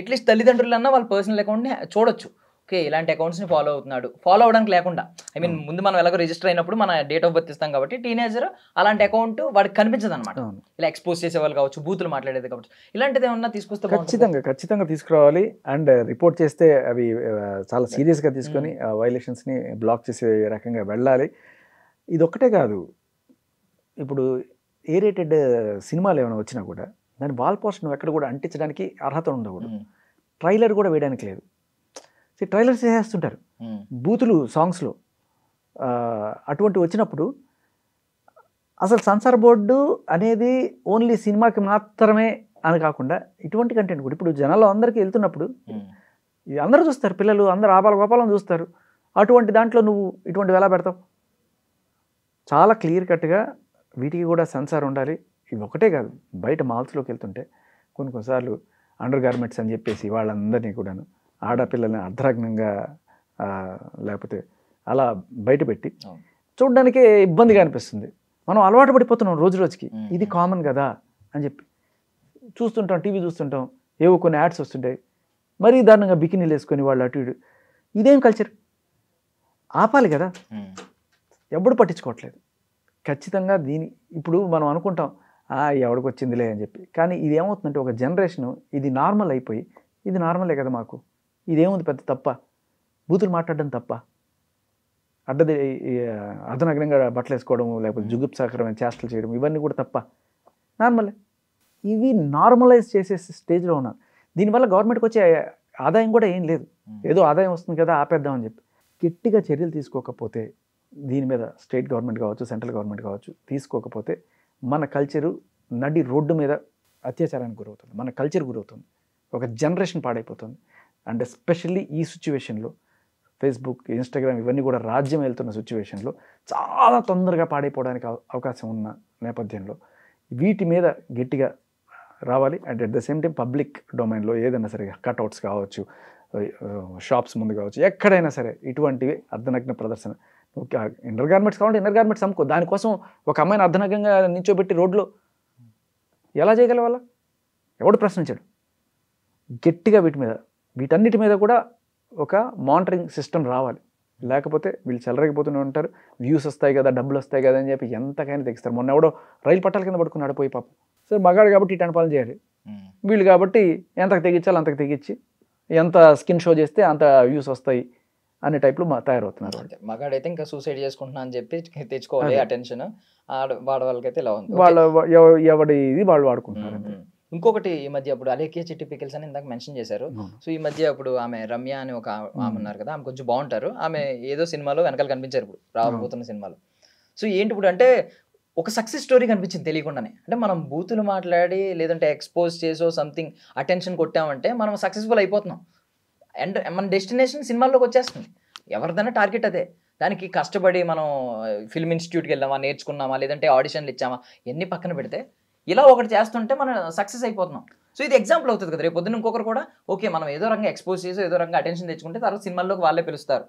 అట్లీస్ట్ తల్లిదండ్రులన్నా వాళ్ళ పర్సనల్ అకౌంట్ని చూడొచ్చు. ఓకే ఇలాంటి అకౌంట్స్ని ఫాలో అవుతున్నాడు, ఫాలో అవడానికి లేకుండా ముందు మనం ఎలాగో రిజిస్టర్ అయినప్పుడు మన డేట్ ఆఫ్ బర్త్ ఇస్తాం కాబట్టి టీనేజర్ అలాంటి అకౌంట్ వాడికి కనిపించదు అనమాట. ఇలా ఎక్స్పోజ్ చేసేవాళ్ళు కావచ్చు, బూతులు మాట్లాడేది కావచ్చు, ఇలాంటిది ఏమన్నా తీసుకొస్తే ఖచ్చితంగా తీసుకురావాలి. అండ్ రిపోర్ట్ చేస్తే అవి చాలా సీరియస్గా తీసుకొని వైలేషన్స్ని బ్లాక్ చేసే రకంగా వెళ్ళాలి. ఇది ఒక్కటే కాదు, ఇప్పుడు ఏ రేటెడ్ సినిమాలు ఏమైనా వచ్చినా కూడా దాని వాల్ పోస్ట్ నువ్వు ఎక్కడ కూడా అంటించడానికి అర్హత ఉండకూడదు, ట్రైలర్ కూడా వేయడానికి లేదు. ట్రైలర్స్ చేస్తుంటారు బూతులు సాంగ్స్లో. అటువంటి వచ్చినప్పుడు అసలు సెన్సార్ బోర్డు అనేది ఓన్లీ సినిమాకి మాత్రమే అని కాకుండా ఇటువంటి కంటెంట్ కూడా ఇప్పుడు జనాలు అందరికీ వెళ్తున్నప్పుడు అందరూ చూస్తారు, పిల్లలు అందరూ ఆపాల గోపాలను చూస్తారు. అటువంటి దాంట్లో నువ్వు ఇటువంటివి ఎలా పెడతావు? చాలా క్లియర్ కట్గా వీటికి కూడా సెన్సార్ ఉండాలి. ఇవి ఒకటే కాదు, బయట మాల్స్లోకి వెళ్తుంటే కొన్నిసార్లు అండర్ గార్మెంట్స్ అని చెప్పేసి వాళ్ళందరినీ కూడాను ఆడపిల్లల్ని అర్ధనగ్నంగా లేకపోతే అలా బయట పెట్టి చూడడానికే ఇబ్బందిగా అనిపిస్తుంది. మనం అలవాటు పడిపోతున్నాం రోజు రోజుకి, ఇది కామన్ కదా అని చెప్పి చూస్తుంటాం, టీవీ చూస్తుంటాం, ఏవో కొన్ని యాడ్స్ వస్తుంటాయి, మరీ దారుణంగా బికినీలు వేసుకొని వాళ్ళు అటు ఇటు. ఇదేం కల్చర్? ఆపాలి కదా, ఎప్పుడు పట్టించుకోవట్లేదు. ఖచ్చితంగా ఇప్పుడు మనం అనుకుంటాం ఎవడికి వచ్చిందిలే అని చెప్పి, కానీ ఇది ఏమవుతుందంటే ఒక జనరేషను ఇది నార్మల్ అయిపోయి, ఇది నార్మలే కదా మాకు, ఇదేముంది పెద్ద తప్ప, బూతులు మాట్లాడడం తప్ప, అర్ధనగ్నంగా బట్టలు వేసుకోవడము లేకపోతే జుగుప్సాకరమైన చేష్టలు చేయడం ఇవన్నీ కూడా తప్ప, నార్మలే. ఇవి నార్మలైజ్ చేసే స్టేజ్లో ఉన్నారు. దీనివల్ల గవర్నమెంట్కి వచ్చే ఆదాయం కూడా ఏం లేదు, ఏదో ఆదాయం వస్తుంది కదా ఆపేద్దామని చెప్పి. గట్టిగా చర్యలు తీసుకోకపోతే దీని మీద స్టేట్ గవర్నమెంట్ కావచ్చు, సెంట్రల్ గవర్నమెంట్ కావచ్చు, తీసుకోకపోతే మన కల్చరు నడి రోడ్డు మీద అత్యాచారానికి గురవుతుంది, మన కల్చర్ గురవుతుంది, ఒక జనరేషన్ పాడైపోతుంది. అండ్ ఎస్పెషల్లీ ఈ సిచ్యువేషన్లో ఫేస్బుక్, ఇన్స్టాగ్రామ్ ఇవన్నీ కూడా రాజ్యం వెళ్తున్న సిచ్యువేషన్లో చాలా తొందరగా పాడైపోవడానికి అవకాశం ఉన్న నేపథ్యంలో వీటి మీద గట్టిగా రావాలి. And at the same time public డొమైన్లో ఏదైనా సరే కట్అవుట్స్ కావచ్చు, షాప్స్ ముందు కావచ్చు, ఎక్కడైనా సరే ఇటువంటివి అర్ధనగ్న ప్రదర్శన. ఇండర్ గార్మెంట్స్ కావాలంటే ఇండర్ గార్మెంట్స్ అమ్ముకో. దానికోసం ఒక అమ్మాయిని అర్ధనగ్నంగా నించోబెట్టి రోడ్లో ఎలా చేయగల వాళ్ళ? ఎవడు ప్రశ్నించాడు? గట్టిగా వీటన్నిటి మీద కూడా ఒక మానిటరింగ్ సిస్టమ్ రావాలి. లేకపోతే వీళ్ళు చెలరగిపోతూనే ఉంటారు. వ్యూస్ వస్తాయి కదా, డబ్బులు వస్తాయి కదా అని చెప్పి ఎంతకైనా తెగిస్తారు. మొన్న ఎవడో రైలు పట్టాల కింద పడుకున్నాడు పోయి పాపం. సరే మగాడు కాబట్టి ఇటు పాలన చేయాలి, వీళ్ళు కాబట్టి ఎంతకు తెగించాలి అంతకు తెగించి ఎంత స్కిన్ షో చేస్తే అంత వ్యూస్ వస్తాయి అనే టైప్లో తయారవుతున్నారు. మగాడైతే ఇంకా సూసైడ్ చేసుకుంటున్నా అని చెప్పి తెచ్చుకోవాలి అటెన్షన్. వాళ్ళకైతే ఇలా ఉంది, ఎవడి ఇది వాళ్ళు వాడుకుంటున్నారు. ఇంకొకటి ఈ మధ్య అప్పుడు అలేఖ్య చిట్టి పికిల్స్ అని ఇందాక మెన్షన్ చేశారు. సో ఈ మధ్య అప్పుడు ఆమె రమ్య అని ఒక ఆమె ఉన్నారు కదా, ఆమె కొంచెం బాగుంటారు. ఆమె ఏదో సినిమాలో వెనకాల కనిపించారు ఇప్పుడు రాబోతున్న సినిమాలో. సో ఏంటి ఇప్పుడు అంటే ఒక సక్సెస్ స్టోరీ కనిపించింది తెలియకుండానే. అంటే మనం బూతులు మాట్లాడి లేదంటే ఎక్స్పోజ్ చేసో సంథింగ్ అటెన్షన్ కొట్టామంటే మనం సక్సెస్ఫుల్ అయిపోతున్నాం. అండ్ మన డెస్టినేషన్ సినిమాల్లోకి వచ్చేస్తుంది. ఎవరిదైనా టార్గెట్ అదే. దానికి కష్టపడి మనం ఫిల్మ్ ఇన్స్టిట్యూట్కి వెళ్ళామా, నేర్చుకున్నామా, లేదంటే ఆడిషన్లు ఇచ్చామా, ఎన్ని పక్కన పెడితే ఇలా ఒకటి చేస్తుంటే మనం సక్సెస్ అయిపోతున్నాం. సో ఇది ఎగ్జాంపుల్ అవుతుంది కదా, రేపు పొద్దున్న ఇంకొకరు కూడా ఓకే మనం ఏదో రకంగా ఎక్స్పోజ్ చేసో ఏదో రకంగా అటెన్షన్ తెచ్చుకుంటే తర్వాత సినిమాల్లోకి వాళ్ళే పిలుస్తారు.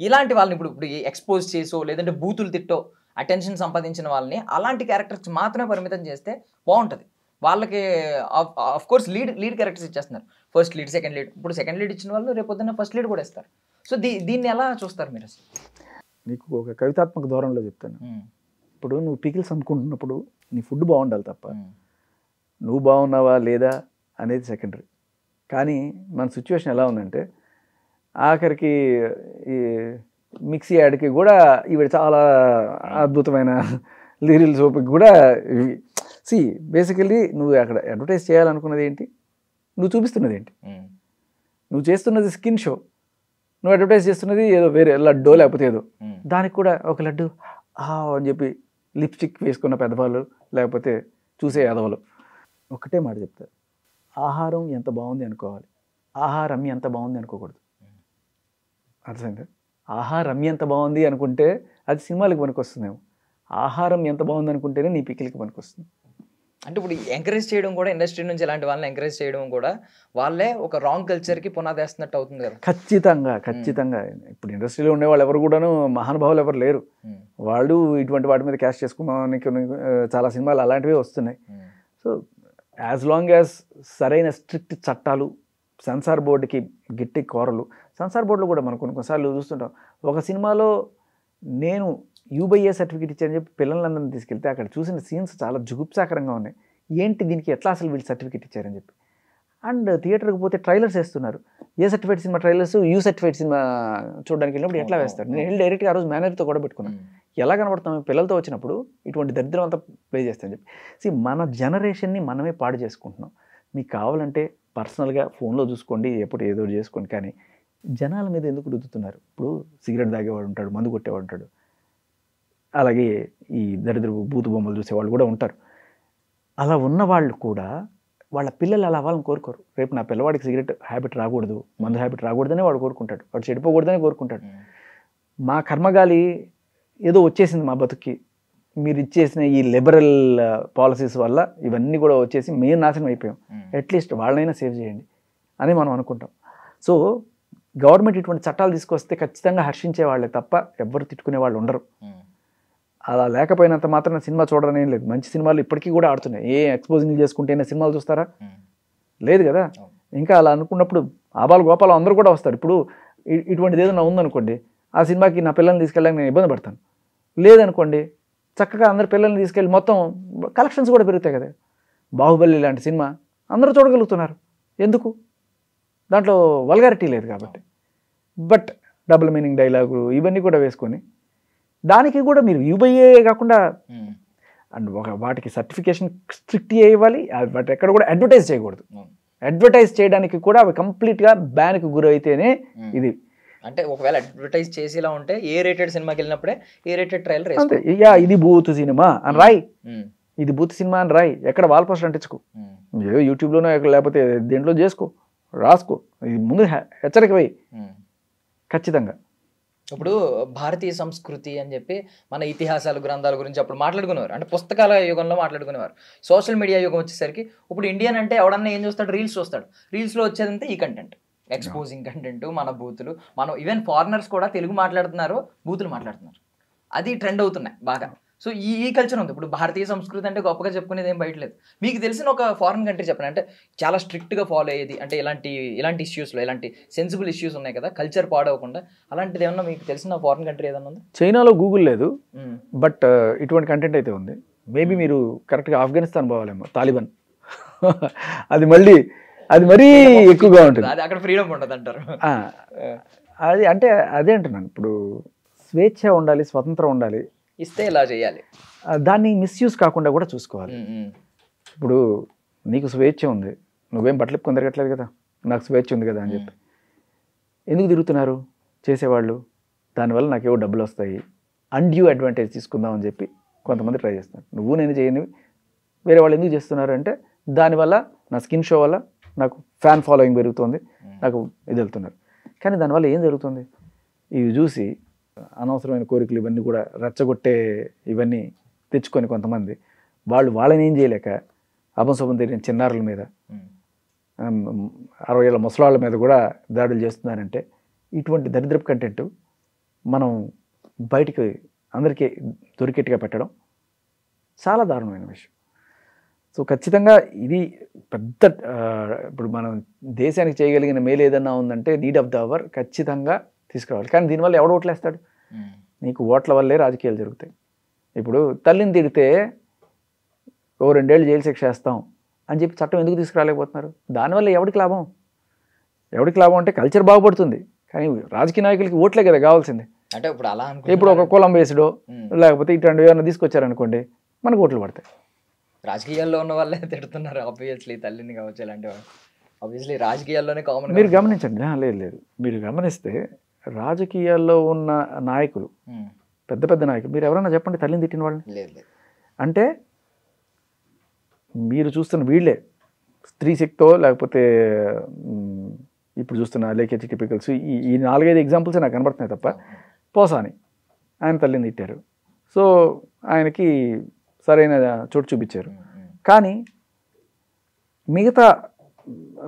ఇలాంటి వాళ్ళని ఇప్పుడు ఎక్స్పోజ్ చేసో లేదంటే బూతులు తిట్టో అటెన్షన్ సంపాదించిన వాళ్ళని అలాంటి క్యారెక్టర్స్ మాత్రమే పరిమితం చేస్తే బాగుంటుంది. వాళ్ళకి ఆఫ్ కోర్స్ లీడ్ క్యారెక్టర్స్ ఇచ్చేస్తున్నారు. First lead, second lead. ఇప్పుడు సెకండ్ లీడ్ ఇచ్చిన వాళ్ళు రేపు పొద్దున్న ఫస్ట్ లీడ్ కూడా ఇస్తారు. సో దీన్ని ఎలా చూస్తారు మీరు? నీకు ఒక కవితాత్మక ధోరణిలో చెప్తాను. ఇప్పుడు నువ్వు పికిల్స్ అనుకుంటున్నప్పుడు నీ ఫుడ్ బాగుండాలి తప్ప నువ్వు బాగున్నావా లేదా అనేది సెకండరీ. కానీ మన సిచ్యువేషన్ ఎలా ఉందంటే ఆఖరికి ఈ మిక్సీ యాడ్కి కూడా ఇవి చాలా అద్భుతమైన లిరిల్ సోప్కి కూడా బేసికల్లీ నువ్వు అక్కడ అడ్వర్టైజ్ చేయాలనుకున్నది ఏంటి, నువ్వు చూపిస్తున్నది ఏంటి? నువ్వు చేస్తున్నది స్కిన్ షో, నువ్వు అడ్వర్టైజ్ చేస్తున్నది ఏదో వేరే లడ్డో లేకపోతే ఏదో. దానికి కూడా ఒక లడ్డు అని చెప్పి లిప్స్టిక్ వేసుకున్న పెద్దవాళ్ళు లేకపోతే చూసే యాదవులు ఒకటే మాట చెప్తారు, ఆహారం ఎంత బాగుంది అనుకోవాలి, ఆహారం ఎంత బాగుంది అనుకోకూడదు. అర్థమైందా? ఆహారం ఎంత బాగుంది అనుకుంటే అది సినిమాలకు పనికొస్తుందేమో, ఆహారం ఎంత బాగుంది అనుకుంటేనే నీ పికిల్కి పనికొస్తుంది. అంటే ఇప్పుడు ఎంకరేజ్ చేయడం కూడా, ఇండస్ట్రీ నుంచి ఇలాంటి వాళ్ళని ఎంకరేజ్ చేయడం కూడా వాళ్ళే ఒక రాంగ్ కల్చర్కి పునాదేస్తున్నట్టు అవుతుంది కదా. ఖచ్చితంగా ఇప్పుడు ఇండస్ట్రీలో ఉండే వాళ్ళు ఎవరు కూడాను మహానుభావులు ఎవరు లేరు. వాళ్ళు ఇటువంటి వాటి మీద క్యాష్ చేసుకున్నానికి చాలా సినిమాలు అలాంటివే వస్తున్నాయి. సో యాజ్ లాంగ్ యాజ్ సరైన స్ట్రిక్ట్ చట్టాలు, సెన్సార్ బోర్డుకి గట్టి కోరలు. సెన్సార్ బోర్డులో కూడా మనం కొన్నిసార్లు చూస్తుంటాం, ఒక సినిమాలో నేను యూబైఏ సర్టిఫికేట్ ఇచ్చారని చెప్పి పిల్లలందరినీ తీసుకెళ్తే అక్కడ చూసిన సీన్స్ చాలా జుగుప్సాకరంగా ఉన్నాయి. ఏంటి దీనికి ఎట్లా అసలు వీళ్ళు సర్టిఫికేట్ ఇచ్చారని చెప్పి. అండ్ థియేటర్కి పోతే ట్రైలర్స్ వేస్తున్నారు. A certified cinema trailers U certified cinema చూడడానికి వెళ్ళినప్పుడు ఎట్లా వేస్తారు? నేను వెళ్ళి డైరెక్ట్గా ఆ రోజు మేనేజర్తో కూడా పెట్టుకున్నాను, ఎలా కనబడుతాం పిల్లలతో వచ్చినప్పుడు ఇటువంటి దరిద్రం అంతా ప్లే చేస్తాను చెప్పి. మన జనరేషన్ని మనమే పాడు చేసుకుంటున్నాం. మీకు కావాలంటే పర్సనల్గా ఫోన్లో చూసుకోండి, ఎప్పుడు ఏదో చేసుకోండి, కానీ జనాల మీద ఎందుకు రుద్దుతున్నారు? ఇప్పుడు సిగరెట్ తాగేవాడు ఉంటాడు, మందు కొట్టేవాడు ఉంటాడు, అలాగే ఈ దరిద్రపు బూతు బొమ్మలు చూసేవాళ్ళు కూడా ఉంటారు. అలా ఉన్నవాళ్ళు కూడా వాళ్ళ పిల్లలు అలా అవ్వాలని కోరుకోరు. రేపు నా పిల్లవాడికి సిగరెట్ హ్యాబిట్ రాకూడదు, మందు హ్యాబిట్ రాకూడదనే వాడు కోరుకుంటాడు, వాడు చెడిపోకూడదనే కోరుకుంటాడు. మా కర్మగాలి ఏదో వచ్చేసింది మా బతుక్కి, మీరు ఇచ్చేసిన ఈ లిబరల్ పాలసీస్ వల్ల ఇవన్నీ కూడా వచ్చేసి మేము నాశనం అయిపోయాం, అట్లీస్ట్ వాళ్ళనైనా సేవ్ చేయండి అని మనం అనుకుంటాం. సో గవర్నమెంట్ ఇటువంటి చట్టాలు తీసుకొస్తే ఖచ్చితంగా హర్షించే వాళ్ళే తప్ప ఎవ్వరు తిట్టుకునే వాళ్ళు ఉండరు. అలా లేకపోయినంత మాత్రం సినిమా చూడడం ఏం లేదు. మంచి సినిమాలు ఇప్పటికీ కూడా ఆడుతున్నాయి. ఏ ఎక్స్పోజింగ్ చేసుకుంటేనే సినిమాలు చూస్తారా? లేదు కదా. ఇంకా అలా అనుకున్నప్పుడు ఆబాలు గోపాలు అందరూ కూడా వస్తారు. ఇప్పుడు ఇటువంటిది ఏదైనా ఉందనుకోండి, ఆ సినిమాకి నా పిల్లల్ని తీసుకెళ్ళడానికి నేను ఇబ్బంది పడతాను. లేదనుకోండి, చక్కగా అందరు పిల్లల్ని తీసుకెళ్ళి మొత్తం కలెక్షన్స్ కూడా పెరుగుతాయి కదా. బాహుబలి లాంటి సినిమా అందరూ చూడగలుగుతున్నారు. ఎందుకు? దాంట్లో వల్గారిటీ లేదు కాబట్టి. బట్ డబుల్ మీనింగ్ డైలాగులు ఇవన్నీ కూడా వేసుకొని దానికి కూడా మీరు యూబైఏ కాకుండా అండ్ వాటికి సర్టిఫికేషన్ స్ట్రిక్ట్ ఇవ్వాలి. బట్ ఎక్కడ కూడా అడ్వర్టైజ్ చేయకూడదు. అడ్వర్టైజ్ చేయడానికి కూడా అవి కంప్లీట్గా బ్యాన్కి గురైతేనే ఇది. అంటే ఒకవేళ అడ్వర్టైజ్ చేసేలా ఉంటే ఏ రేటెడ్ సినిమాకి వెళ్ళినప్పుడే ఏ రేటెడ్ ట్రైలర్ అంతే. ఇది బూత్ సినిమా అని రాయి, ఇది బూత్ సినిమా అని రాయి, ఎక్కడ వాల్ పోస్టర్ అంటించుకో, ఏదో యూట్యూబ్లోనో లేకపోతే దేంట్లో చేసుకో, రాసుకో. ఇది ముందు హెచ్చరిక పోయి ఖచ్చితంగా. ఇప్పుడు భారతీయ సంస్కృతి అని చెప్పి మన ఇతిహాసాలు గ్రంథాల గురించి అప్పుడు మాట్లాడుకునేవారు, అంటే పుస్తకాల యుగంలో మాట్లాడుకునేవారు. సోషల్ మీడియా యుగం వచ్చేసరికి ఇప్పుడు ఇండియన్ అంటే ఎవడన్నా ఏం చూస్తాడు? రీల్స్ చూస్తాడు. రీల్స్లో వచ్చేదంతా ఈ కంటెంట్. ఎక్స్పోజింగ్ కంటెంట్, మన బూతులు, మనం ఈవెన్ ఫారినర్స్ కూడా తెలుగు మాట్లాడుతున్నారు, బూతులు మాట్లాడుతున్నారు. అది ట్రెండ్ అవుతున్నాయి బాగా. సో ఈ కల్చర్ ఉంది. ఇప్పుడు భారతీయ సంస్కృతి అంటే గొప్పగా చెప్పుకునేది ఏం బయటలేదు. మీకు తెలిసిన ఒక ఫారిన్ కంట్రీ చెప్పండి, అంటే చాలా స్ట్రిక్ట్గా ఫాలో అయ్యేది, అంటే ఇలాంటి ఇష్యూస్లో, ఇలాంటి సెన్సిబుల్ ఇష్యూస్ ఉన్నాయి కదా, కల్చర్ పాడవకుండా, అలాంటిది ఏమన్నా మీకు తెలిసిన ఫారిన్ కంట్రీ ఏదన్నా ఉందా? చైనాలో గూగుల్ లేదు, బట్ ఇటువంటి కంటెంట్ అయితే ఉంది. మేబీ మీరు కరెక్ట్గా ఆఫ్ఘనిస్తాన్ పోవాలేమో, తాలిబాన్. అది మరీ ఎక్కువగా ఉంటుంది. అది అక్కడ ఫ్రీడమ్ ఉండదు అంటారు. అది అంటే అదే అంటున్నాను. ఇప్పుడు స్వేచ్ఛ ఉండాలి, స్వతంత్రం ఉండాలి, ఇస్తే ఇలా చేయాలి, దాన్ని మిస్యూజ్ కాకుండా కూడా చూసుకోవాలి. ఇప్పుడు నీకు స్వేచ్ఛ ఉంది, నువ్వేం బట్టలు తిరగట్లేదు కదా, నాకు స్వేచ్ఛ ఉంది కదా అని చెప్పి ఎందుకు తిరుగుతున్నారు చేసేవాళ్ళు? దానివల్ల నాకేవో డబ్బులు వస్తాయి, అన్డ్యూ అడ్వాంటేజ్ తీసుకుందాం అని చెప్పి కొంతమంది ట్రై చేస్తున్నారు. నువ్వు నేను చేయనివి వేరే వాళ్ళు ఎందుకు చేస్తున్నారు అంటే, దానివల్ల నా స్కిన్ షో వల్ల నాకు ఫ్యాన్ ఫాలోయింగ్ పెరుగుతుంది, నాకు ఇది వెళ్తున్నారు. కానీ దానివల్ల ఏం జరుగుతుంది? ఇవి చూసి అనవసరమైన కోరికలు ఇవన్నీ కూడా రెచ్చగొట్టే ఇవన్నీ తెచ్చుకొని కొంతమంది వాళ్ళని ఏం చేయలేక అపశుభం తెలియని చిన్నారుల మీద, 60 ఏళ్ళ ముసలాళ్ళ మీద కూడా దాడులు చేస్తున్నారంటే, ఇటువంటి దరిద్రపు కంటెంట్ మనం బయటికి అందరికీ దొరికేట్టుగా పెట్టడం చాలా దారుణమైన విషయం. సో ఖచ్చితంగా ఇది పెద్ద, ఇప్పుడు మనం దేశానికి చేయగలిగిన మేలు ఏదన్నా ఉందంటే నీడ్ ఆఫ్ ద అవర్ ఖచ్చితంగా తీసుకురావాలి. కానీ దీనివల్ల ఎవడు ఓట్లేస్తాడు? నీకు ఓట్ల వల్లే రాజకీయాలు జరుగుతాయి. ఇప్పుడు తల్లిని తిడితే 2 ఏళ్ళు జైలు శిక్ష వేస్తాం అని చెప్పి చట్టం ఎందుకు తీసుకురాలేకపోతున్నారు? దానివల్ల ఎవరికి లాభం అంటే కల్చర్ బాగుపడుతుంది, కానీ రాజకీయ నాయకులకి ఓట్లే కదా కావాల్సింది. అంటే ఇప్పుడు అలా ఇప్పుడు ఒక కులం బేస్డో లేకపోతే ఇట్లాంటివి ఏమైనా తీసుకొచ్చారనుకోండి, మనకు ఓట్లు పడతాయి. రాజకీయాల్లో ఉన్న వాళ్ళే తిడుతున్నారు ఆబ్వియస్లీ, తల్లిని కావచ్చు ఇలాంటివి. ఆబ్వియస్లీ రాజకీయాల్లోనే కామన్. మీరు గమనించండి, లేదు మీరు గమనిస్తే రాజకీయాల్లో ఉన్న నాయకులు, పెద్ద నాయకులు, మీరు ఎవరైనా చెప్పండి తల్లిని తిట్టిన వాళ్ళని. లేదు. అంటే మీరు చూస్తున్న వీళ్ళే స్త్రీ శక్తో, లేకపోతే ఇప్పుడు చూస్తున్న లేకేజీ టిపికల్స్, ఈ 4-5 ఎగ్జాంపుల్స్ నాకు కనబడుతున్నాయి తప్ప. పోసాని ఆయన తల్లిని తిట్టారు, సో ఆయనకి సరైన చోటు చూపించారు. కానీ మిగతా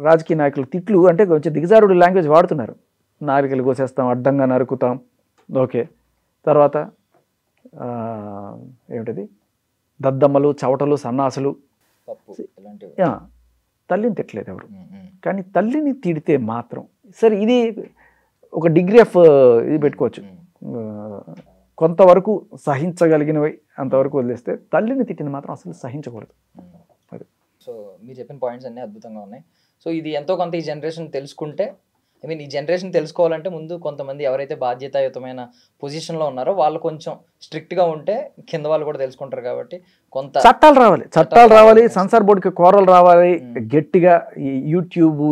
రాజకీయ నాయకులు తిట్లు అంటే కొంచెం దిగజారుడు లాంగ్వేజ్ వాడుతున్నారు. నారికలు కోసేస్తాం, అడ్డంగా నరుకుతాం, ఓకే. తర్వాత ఏమిటది, దద్దమ్మలు, చవటలు, సన్నాసులు. తల్లిని తిట్టలేదు ఎవరు, కానీ తల్లిని తిడితే మాత్రం సరే, ఇది ఒక డిగ్రీ ఆఫ్ ఇది పెట్టుకోవచ్చు, కొంతవరకు సహించగలిగినవి అంతవరకు వదిలేస్తే, తల్లిని తిట్టింది మాత్రం అసలు సహించకూడదు. అది. సో మీరు చెప్పిన పాయింట్స్ అన్నీ అద్భుతంగా ఉన్నాయి. సో ఇది ఎంతో కొంత ఈ జనరేషన్ తెలుసుకుంటే, ఈ జనరేషన్ తెలుసుకోవాలంటే ముందు కొంతమంది ఎవరైతే బాధ్యతాయుతమైన పొజిషన్లో ఉన్నారో వాళ్ళు కొంచెం స్ట్రిక్ట్గా ఉంటే కింద వాళ్ళు కూడా తెలుసుకుంటారు. కాబట్టి కొంత చట్టాలు రావాలి, సెన్సార్ బోర్డుకి కోరలు రావాలి గట్టిగా. ఈ యూట్యూబ్,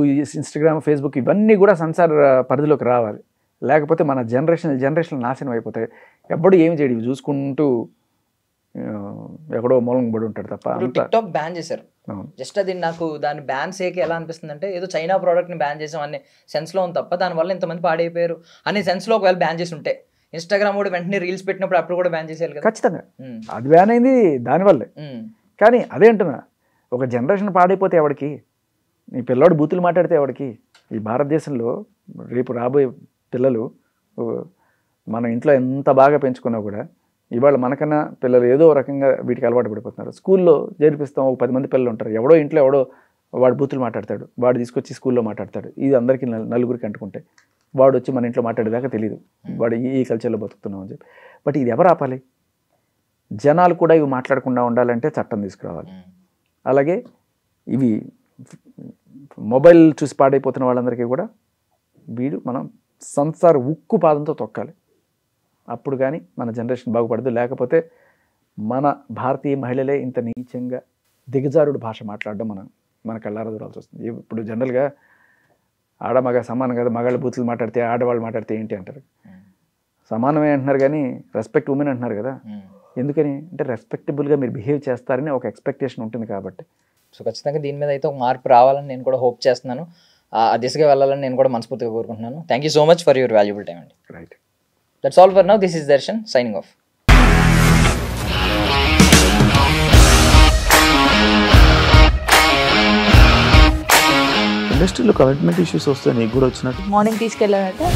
ఇన్స్టాగ్రామ్, ఫేస్బుక్ ఇవన్నీ కూడా సెన్సార్ పరిధిలోకి రావాలి. లేకపోతే మన జనరేషన్ నాశనం అయిపోతాయి. ఎప్పుడు ఏమి చేయడు, ఇవి చూసుకుంటూ ఎక్కడో మూలం పడి ఉంటాడు తప్ప. టిక్టాక్ బ్యాన్ చేశారు, జస్ట్ అది నాకు దాని బ్యాన్ సేకి ఎలా అనిపిస్తుంది అంటే, ఏదో చైనా ప్రోడక్ట్ని బ్యాన్ చేసాం అనే సెన్స్లో ఉంది తప్ప, దానివల్ల ఇంతమంది పాడైపోయారు అనే సెన్స్లో ఒకవేళ బ్యాన్ చేసి ఉంటే, ఇన్స్టాగ్రామ్ కూడా వెంటనే రీల్స్ పెట్టినప్పుడు అప్పుడు కూడా బ్యాన్ చేసేయాలి కదా. ఖచ్చితంగా అది బ్యాన్ అయింది దానివల్లే. కానీ అదే అంటున్నా, ఒక జనరేషన్ పాడైపోతే ఎవరికి, నీ పిల్లోడు బూతులు మాట్లాడితే ఎవరికి? ఈ భారతదేశంలో రేపు రాబోయే పిల్లలు మన ఇంట్లో ఎంత బాగా పెంచుకున్నా కూడా ఇవాళ మనకన్నా పిల్లలు ఏదో రకంగా వీటికి అలవాటు పడిపోతున్నారు. స్కూల్లో చేర్పిస్తాం, ఒక 10 మంది పిల్లలు ఉంటారు, ఎవడో ఇంట్లో వాడు బూతులు మాట్లాడతాడు, వాడు తీసుకొచ్చి స్కూల్లో మాట్లాడతాడు. ఇది అందరికీ నలుగురికి అంటుకుంటే వాడు వచ్చి మన ఇంట్లో మాట్లాడేదాకా తెలియదు, వాడు ఈ కల్చర్లో బతుకుతున్నాం అని చెప్పి. బట్ ఇది ఎవరు ఆపాలి? జనాలు కూడా ఇవి మాట్లాడకుండా ఉండాలంటే చట్టం తీసుకురావాలి. అలాగే ఇవి మొబైల్ చూసి పాడైపోతున్న వాళ్ళందరికీ కూడా మనం సంసార ఉక్కు పాదంతో తొక్కాలి. అప్పుడు కానీ మన జనరేషన్ బాగుపడదు. లేకపోతే మన భారతీయ మహిళలే ఇంత నీచంగా దిగజారుడు భాష మాట్లాడడం మన కళ్ళారా దూరాల్సి వస్తుంది. ఇప్పుడు జనరల్గా ఆడ మగ సమానం కదా, మగాళ్ళ బూతులు మాట్లాడితే ఆడవాళ్ళు మాట్లాడితే ఏంటి అంటారు. సమానమే అంటున్నారు కానీ రెస్పెక్ట్ ఉమెన్ అంటున్నారు కదా. ఎందుకని అంటే రెస్పెక్టబుల్గా మీరు బిహేవ్ చేస్తారని ఒక ఎక్స్పెక్టేషన్ ఉంటుంది కాబట్టి. సో ఖచ్చితంగా దీని మీద అయితే ఒక మార్పు రావాలని నేను కూడా హోప్ చేస్తున్నాను. ఆ దిశగా వెళ్ళాలని నేను కూడా మనస్ఫూర్తిగా కోరుకుంటున్నాను. Thank you so much for your valuable time అండి. Right, that's all for now. This is Darshan signing off. ఇండస్ట్రీలో కమిట్మెంట్ ఇష్యూస్ వస్తే నీకు కూడా వచ్చినట్టు మార్నింగ్ తీసుకెళ్ళాలంటే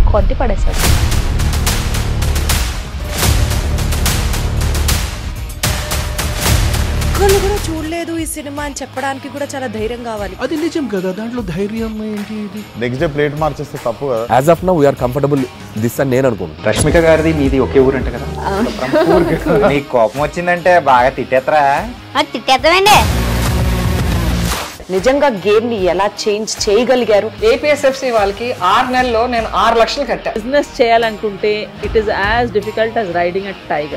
కొట్టి పడేస్తాడు. ఒక్కళ్ళు కూడా చూడలేదు ఈ సినిమా అని చెప్పడానికి కూడా చాలా ధైర్యం కావాలి. అది నిజం కదా, దాంట్లో ధైర్యం ఏంటి? ఇది నెక్స్ట్ డే ప్లేట్ మార్చేస్తే తప్పు కదా. As of now we're comfortable this అని నేను అనుకుంటున్నాను. రష్మిక గారిది మీది ఒకే ఊరు అంట కదా? నీకు కోపం వచ్చిందంటే బాగా తిట్టేత్తరా? తిట్టేద్దామండి. నిజంగా గేమ్ ని ఎలా చేంజ్ చేయగలిగారు? ఏపీఎస్ఎఫ్సి వాళ్ళకి 6 నెలల్లో నేను 6 లక్షలు కట్టా. బిజినెస్ చేయాలనుకుంటే it is as difficult as riding a tiger.